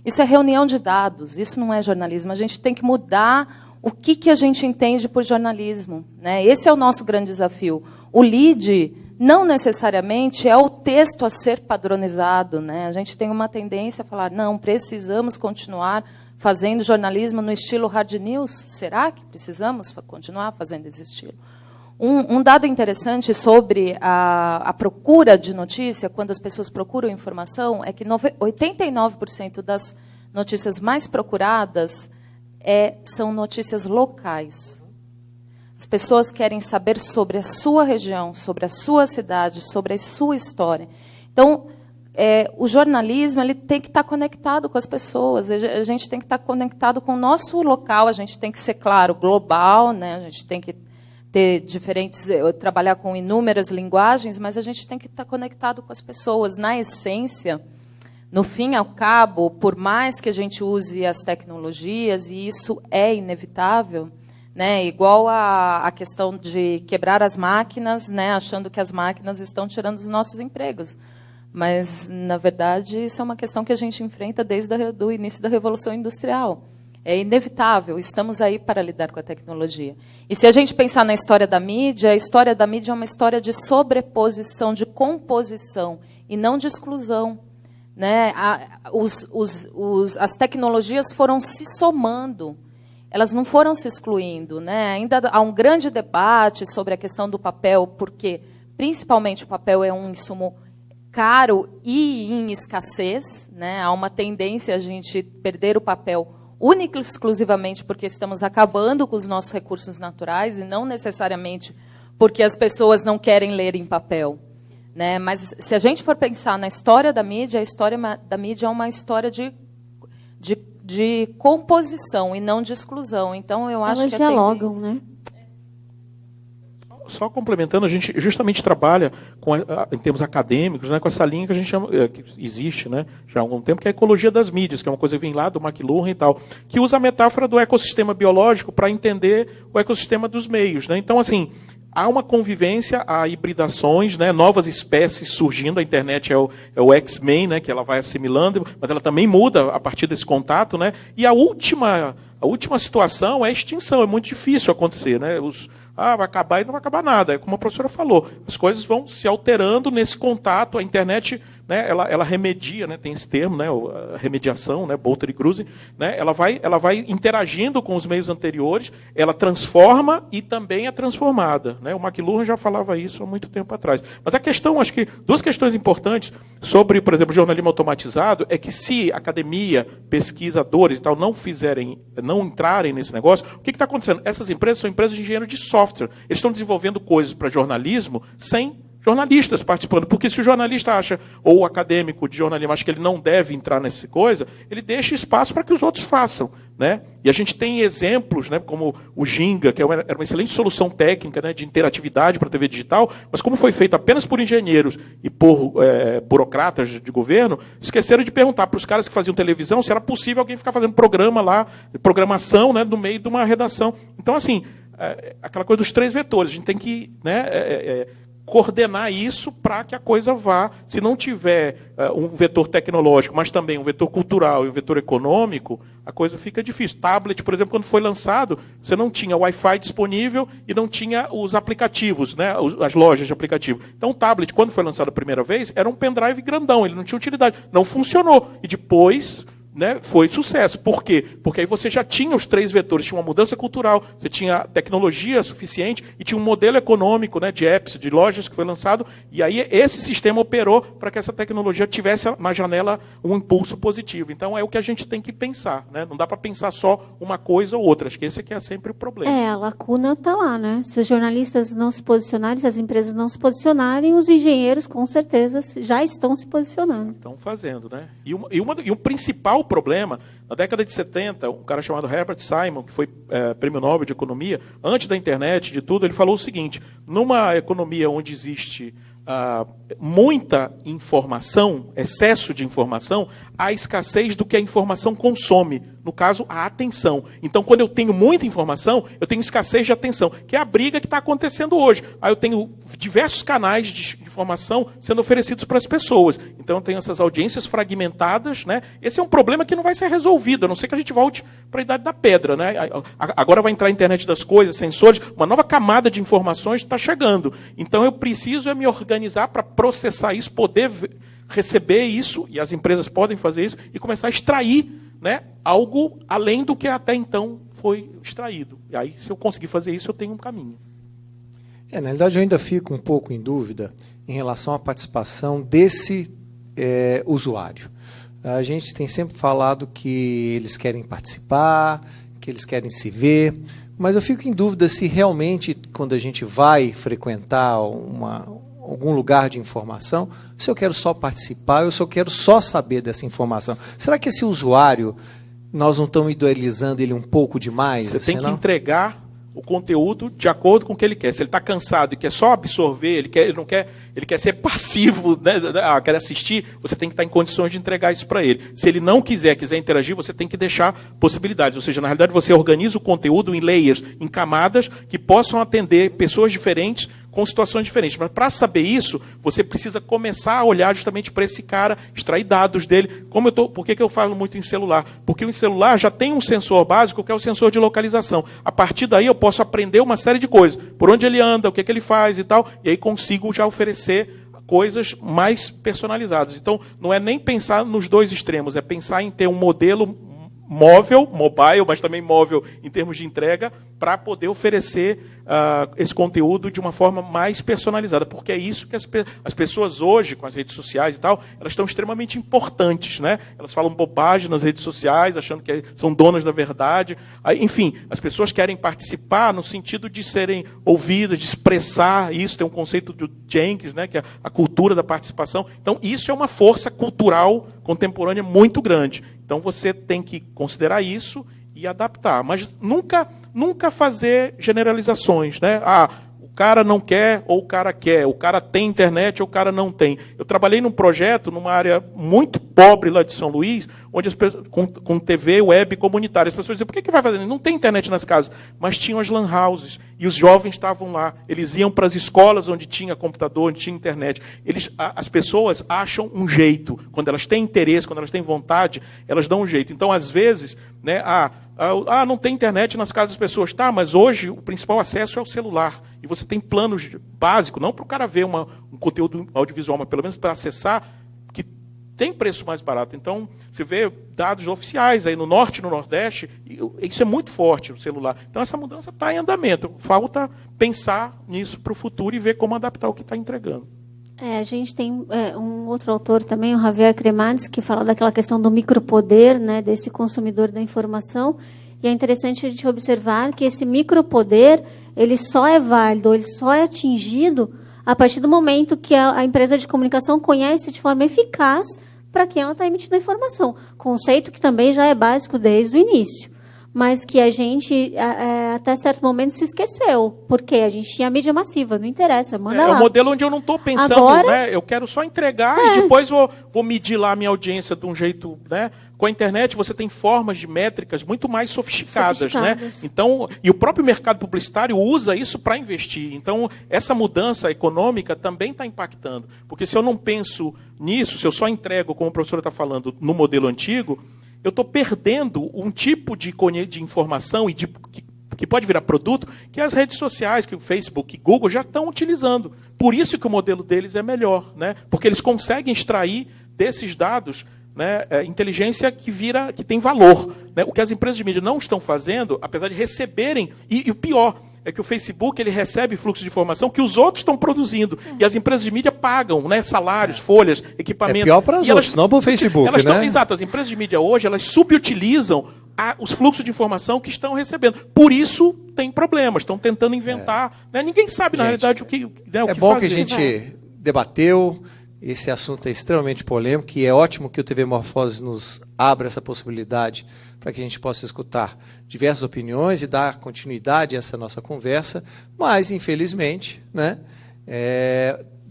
Isso é reunião de dados. Isso não é jornalismo. A gente tem que mudar o que a gente entende por jornalismo. Né? Esse é o nosso grande desafio. O lead não necessariamente é o texto a ser padronizado. Né? A gente tem uma tendência a falar, não, precisamos continuar fazendo jornalismo no estilo hard news. Será que precisamos continuar fazendo esse estilo? Um dado interessante sobre a procura de notícia, quando as pessoas procuram informação, é que 89% das notícias mais procuradas são notícias locais. As pessoas querem saber sobre a sua região, sobre a sua cidade, sobre a sua história. Então, o jornalismo ele tem que estar conectado com as pessoas, a gente tem que estar conectado com o nosso local, a gente tem que ser, claro, global, né? A gente tem que ter trabalhar com inúmeras linguagens, mas a gente tem que estar conectado com as pessoas. Na essência, no fim ao cabo, por mais que a gente use as tecnologias, e isso é inevitável, né, igual a questão de quebrar as máquinas, né, achando que as máquinas estão tirando os nossos empregos. Mas, na verdade, isso é uma questão que a gente enfrenta desde o início da Revolução Industrial. É inevitável, estamos aí para lidar com a tecnologia. E se a gente pensar na história da mídia, a história da mídia é uma história de sobreposição, de composição, e não de exclusão. Né? As tecnologias foram se somando, elas não foram se excluindo. Né? Ainda há um grande debate sobre a questão do papel, porque, principalmente, o papel é um insumo caro e em escassez. Né? Há uma tendência a gente perder o papel única e exclusivamente porque estamos acabando com os nossos recursos naturais e não necessariamente porque as pessoas não querem ler em papel. Né? Mas, se a gente for pensar na história da mídia, a história da mídia é uma história de composição e não de exclusão. Então, eu acho Elas que dialogam, né? Só complementando, a gente justamente trabalha em termos acadêmicos, né, com essa linha que a gente chama, que existe, né, já há algum tempo, que é a ecologia das mídias, que é uma coisa que vem lá do McLuhan e tal, que usa a metáfora do ecossistema biológico para entender o ecossistema dos meios. Né? Então, assim, há uma convivência, há hibridações, né, novas espécies surgindo. A internet é o X-Men, né, que ela vai assimilando, mas ela também muda a partir desse contato. Né? E a última situação é a extinção. É muito difícil acontecer. Né? Vai acabar e não vai acabar nada. É como a professora falou, as coisas vão se alterando nesse contato. A internet, né, ela remedia, né, tem esse termo, né, a remediação, né, Bolter e Kruse, né, ela vai interagindo com os meios anteriores, ela transforma e também é transformada. Né? O McLuhan já falava isso há muito tempo atrás. Mas a questão, acho que duas questões importantes sobre, por exemplo, o jornalismo automatizado, é que se academia, pesquisadores e tal não entrarem nesse negócio, o que está acontecendo? Essas empresas são empresas de engenheiro de software. Eles estão desenvolvendo coisas para jornalismo sem jornalistas participando, porque se o jornalista acha, ou o acadêmico de jornalismo acha que ele não deve entrar nessa coisa, ele deixa espaço para que os outros façam. Né? E a gente tem exemplos, né, como o Ginga, que era uma excelente solução técnica, né, de interatividade para a TV digital, mas como foi feito apenas por engenheiros e por burocratas de governo, esqueceram de perguntar para os caras que faziam televisão se era possível alguém ficar fazendo programa lá, programação, né, no meio de uma redação. Então, assim, aquela coisa dos 3 vetores, a gente tem que, né, coordenar isso para que a coisa vá. Se não tiver um vetor tecnológico, mas também um vetor cultural e um vetor econômico, a coisa fica difícil. Tablet, por exemplo, quando foi lançado, você não tinha Wi-Fi disponível e não tinha os aplicativos, né, as lojas de aplicativo. Então, o tablet, quando foi lançado a primeira vez, era um pendrive grandão, ele não tinha utilidade. Não funcionou. E depois, né, foi sucesso. Por quê? Porque aí você já tinha os 3 vetores, tinha uma mudança cultural, você tinha tecnologia suficiente e tinha um modelo econômico, né, de apps, de lojas que foi lançado, e aí esse sistema operou para que essa tecnologia tivesse na janela um impulso positivo. Então é o que a gente tem que pensar. Né? Não dá para pensar só uma coisa ou outra, acho que esse aqui é sempre o problema. A lacuna está lá, né? Se os jornalistas não se posicionarem, se as empresas não se posicionarem, os engenheiros com certeza já estão se posicionando. Estão fazendo, né? E um principal problema, na década de 70, um cara chamado Herbert Simon, que foi prêmio Nobel de Economia, antes da internet, de tudo, ele falou o seguinte: numa economia onde existe muita informação, excesso de informação, há escassez do que a informação consome. No caso, a atenção. Então, quando eu tenho muita informação, eu tenho escassez de atenção, que é a briga que está acontecendo hoje. Aí eu tenho diversos canais de informação sendo oferecidos para as pessoas. Então, eu tenho essas audiências fragmentadas. Né? Esse é um problema que não vai ser resolvido, a não ser que a gente volte para a Idade da Pedra. Né? Agora vai entrar a internet das coisas, sensores, uma nova camada de informações está chegando. Então, eu preciso me organizar para processar isso, poder receber isso, e as empresas podem fazer isso, e começar a extrair, né, algo além do que até então foi extraído. E aí, se eu conseguir fazer isso, eu tenho um caminho. Na realidade, eu ainda fico um pouco em dúvida em relação à participação desse usuário. A gente tem sempre falado que eles querem participar, que eles querem se ver, mas eu fico em dúvida se realmente, quando a gente vai frequentar algum lugar de informação, se eu quero só participar ou se eu quero só saber dessa informação. Será que esse usuário, nós não estamos idealizando ele um pouco demais? Você tem que entregar o conteúdo de acordo com o que ele quer. Se ele está cansado e quer só absorver, ele quer ser passivo, né, quer assistir, você tem que estar em condições de entregar isso para ele. Se ele não quiser interagir, você tem que deixar possibilidades. Ou seja, na realidade, você organiza o conteúdo em layers, em camadas, que possam atender pessoas diferentes, com situações diferentes. Mas para saber isso, você precisa começar a olhar justamente para esse cara, extrair dados dele. Por que eu falo muito em celular? Porque o celular já tem um sensor básico, que é o sensor de localização. A partir daí eu posso aprender uma série de coisas. Por onde ele anda, o que ele faz e tal, e aí consigo já oferecer coisas mais personalizadas. Então, não é nem pensar nos dois extremos, é pensar em ter um modelo mobile, mas também móvel em termos de entrega, para poder oferecer esse conteúdo de uma forma mais personalizada, porque é isso que as pessoas hoje, com as redes sociais e tal, elas estão extremamente importantes, né? Elas falam bobagem nas redes sociais, achando que são donas da verdade. Enfim, as pessoas querem participar no sentido de serem ouvidas, de expressar isso. Tem um conceito do Jenkins, né, que é a cultura da participação. Então, isso é uma força cultural contemporânea muito grande. Então, você tem que considerar isso e adaptar, mas nunca fazer generalizações, né? O cara não quer ou o cara quer, o cara tem internet ou o cara não tem. Eu trabalhei num projeto, numa área muito pobre lá de São Luís, onde as pessoas, com TV, web comunitária, as pessoas diziam, por que vai fazer? Não tem internet nas casas, mas tinham as lan houses, e os jovens estavam lá, eles iam para as escolas onde tinha computador, onde tinha internet. As pessoas acham um jeito, quando elas têm interesse, quando elas têm vontade, elas dão um jeito. Então, às vezes, né, não tem internet nas casas das pessoas. Tá, mas hoje o principal acesso é o celular. E você tem planos básicos, não para o cara ver um conteúdo audiovisual, mas pelo menos para acessar, que tem preço mais barato. Então, você vê dados oficiais aí no Norte e no Nordeste, isso é muito forte, o celular. Então, essa mudança está em andamento. Falta pensar nisso para o futuro e ver como adaptar o que está entregando. A gente tem um outro autor também, o Javier Cremades, que fala daquela questão do micropoder, né, desse consumidor da informação. E é interessante a gente observar que esse micropoder, ele só é válido, ele só é atingido a partir do momento que a empresa de comunicação conhece de forma eficaz para quem ela está emitindo a informação. Conceito que também já é básico desde o início, mas que a gente, até certo momento, se esqueceu, porque a gente tinha mídia massiva, não interessa, manda lá. É um modelo onde eu não estou pensando, agora, né? Eu quero só entregar e depois vou medir lá a minha audiência de um jeito, né? Com a internet você tem formas de métricas muito mais sofisticadas. Né? Então, e o próprio mercado publicitário usa isso para investir. Então, essa mudança econômica também está impactando. Porque se eu não penso nisso, se eu só entrego, como a professora está falando, no modelo antigo, eu estou perdendo um tipo de informação e que pode virar produto que as redes sociais, que o Facebook, que o Google já estão utilizando. Por isso que o modelo deles é melhor, né? Porque eles conseguem extrair desses dados, né, inteligência que tem valor. Né? O que as empresas de mídia não estão fazendo, apesar de receberem, e o pior é que o Facebook ele recebe fluxo de informação que os outros estão produzindo. E as empresas de mídia pagam, né, salários, folhas, equipamentos. É pior para os outros, não para o Facebook. Né? Exato, as empresas de mídia hoje elas subutilizam os fluxos de informação que estão recebendo. Por isso tem problemas, estão tentando inventar. Né? Ninguém sabe, na realidade, o que fazer. É bom que a gente debateu. Esse assunto é extremamente polêmico e é ótimo que o TV Morfose nos abra essa possibilidade para que a gente possa escutar diversas opiniões e dar continuidade a essa nossa conversa, mas, infelizmente, né,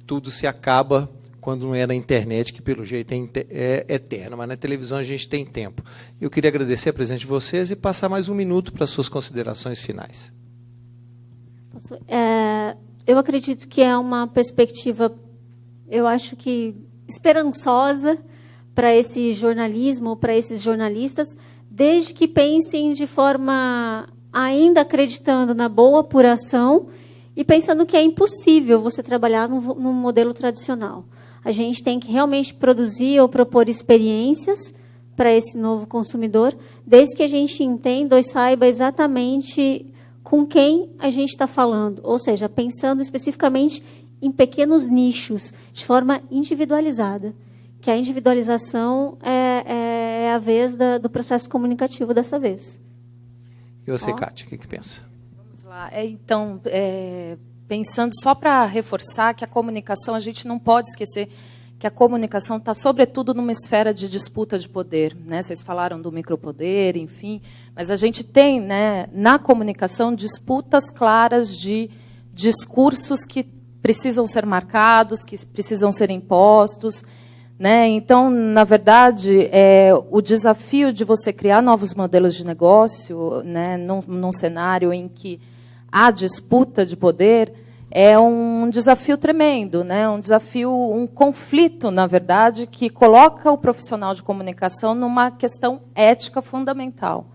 tudo se acaba quando não é na internet, que pelo jeito é eterno, mas na televisão a gente tem tempo. Eu queria agradecer a presença de vocês e passar mais um minuto para as suas considerações finais. Eu acredito que é uma perspectiva, eu acho que esperançosa para esse jornalismo, para esses jornalistas, desde que pensem de forma ainda acreditando na boa apuração e pensando que é impossível você trabalhar num modelo tradicional. A gente tem que realmente produzir ou propor experiências para esse novo consumidor, desde que a gente entenda e saiba exatamente com quem a gente está falando, ou seja, pensando especificamente em pequenos nichos, de forma individualizada, que a individualização é a vez do processo comunicativo dessa vez. E você, Kátia, o que pensa? Vamos lá. Então, pensando só para reforçar que a comunicação, a gente não pode esquecer que a comunicação está, sobretudo, numa esfera de disputa de poder. Né? Vocês falaram do micropoder, enfim, mas a gente tem, né, na comunicação, disputas claras de discursos que precisam ser marcados, que precisam ser impostos. Né? Então, na verdade, o desafio de você criar novos modelos de negócio, né, num cenário em que há disputa de poder, é um desafio tremendo, né? Um desafio, um conflito, na verdade, que coloca o profissional de comunicação numa questão ética fundamental,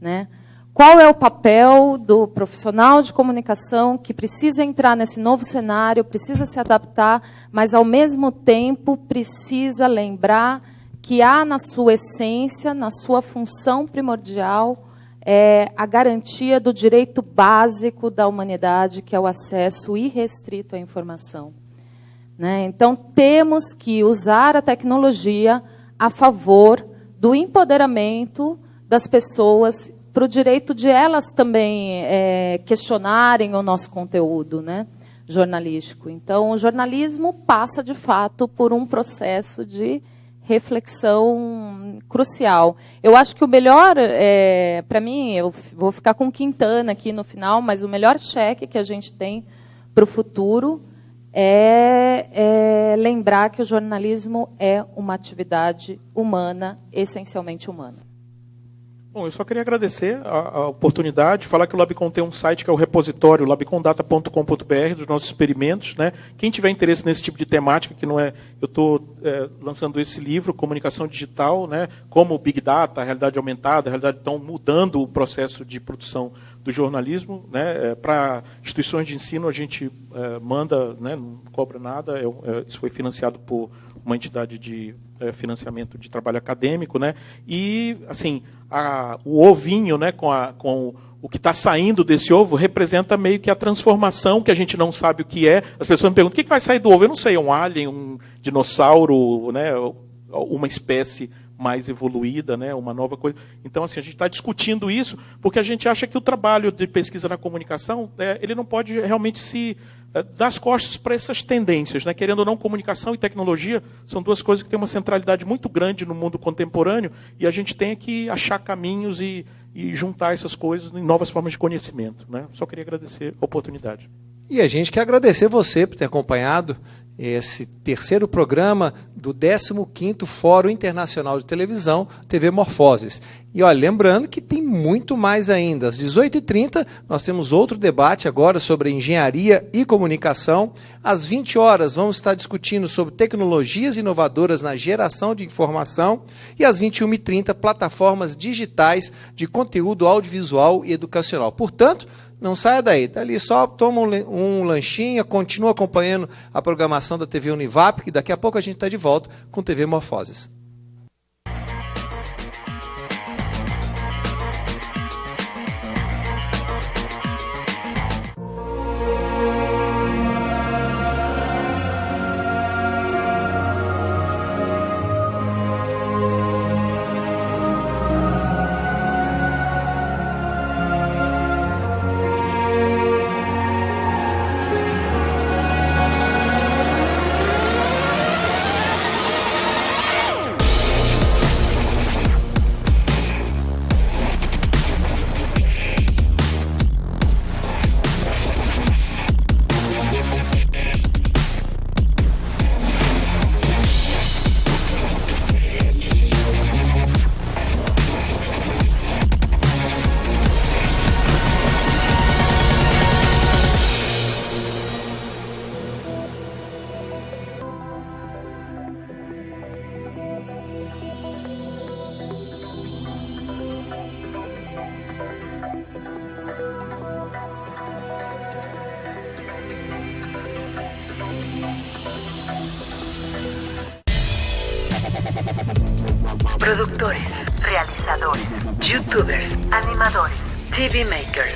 né? Qual é o papel do profissional de comunicação que precisa entrar nesse novo cenário, precisa se adaptar, mas, ao mesmo tempo, precisa lembrar que há na sua essência, na sua função primordial, a garantia do direito básico da humanidade, que é o acesso irrestrito à informação, né? Então, temos que usar a tecnologia a favor do empoderamento das pessoas, para o direito de elas também questionarem o nosso conteúdo, né, jornalístico. Então, o jornalismo passa, de fato, por um processo de reflexão crucial. Eu acho que o melhor, para mim, eu vou ficar com Quintana aqui no final, mas o melhor cheque que a gente tem para o futuro é lembrar que o jornalismo é uma atividade humana, essencialmente humana. Bom, eu só queria agradecer a oportunidade, falar que o Labicom tem um site que é o repositório labicomdata.com.br dos nossos experimentos, né? Quem tiver interesse nesse tipo de temática, que não é, eu estou lançando esse livro, Comunicação Digital, né? Como o Big Data, a realidade aumentada, a realidade estão mudando o processo de produção do jornalismo, né? Para instituições de ensino a gente manda, né? Não cobra nada, isso foi financiado por uma entidade de financiamento de trabalho acadêmico, né? E assim, o ovinho, né, com o que está saindo desse ovo representa meio que a transformação que a gente não sabe o que é. As pessoas me perguntam: o que vai sair do ovo? Eu não sei, é um alien, um dinossauro, né, uma espécie mais evoluída, né, uma nova coisa. Então, assim, a gente está discutindo isso porque a gente acha que o trabalho de pesquisa na comunicação, ele não pode realmente se dar as costas para essas tendências, né? Querendo ou não, comunicação e tecnologia são duas coisas que têm uma centralidade muito grande no mundo contemporâneo, e a gente tem que achar caminhos e juntar essas coisas em novas formas de conhecimento, né? Só queria agradecer a oportunidade. E a gente quer agradecer você por ter acompanhado esse terceiro programa do 15º Fórum Internacional de Televisão, TV Morfoses. E olha, lembrando que tem muito mais ainda. Às 18h30, nós temos outro debate agora sobre engenharia e comunicação. Às 20 horas, vamos estar discutindo sobre tecnologias inovadoras na geração de informação. E às 21h30, plataformas digitais de conteúdo audiovisual e educacional. Portanto, não saia daí. Dali só toma um lanchinho, continua acompanhando a programação da TV Univap, que daqui a pouco a gente está de volta com TV Morfoses. Productores, realizadores, youtubers, animadores, TV makers.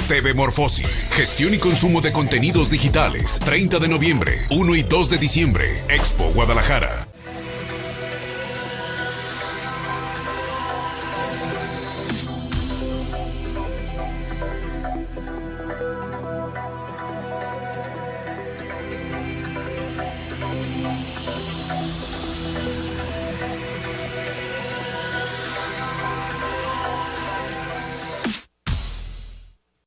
TV Morfosis, gestión y consumo de contenidos digitales. 30 de noviembre, 1 y 2 de diciembre, Expo Guadalajara.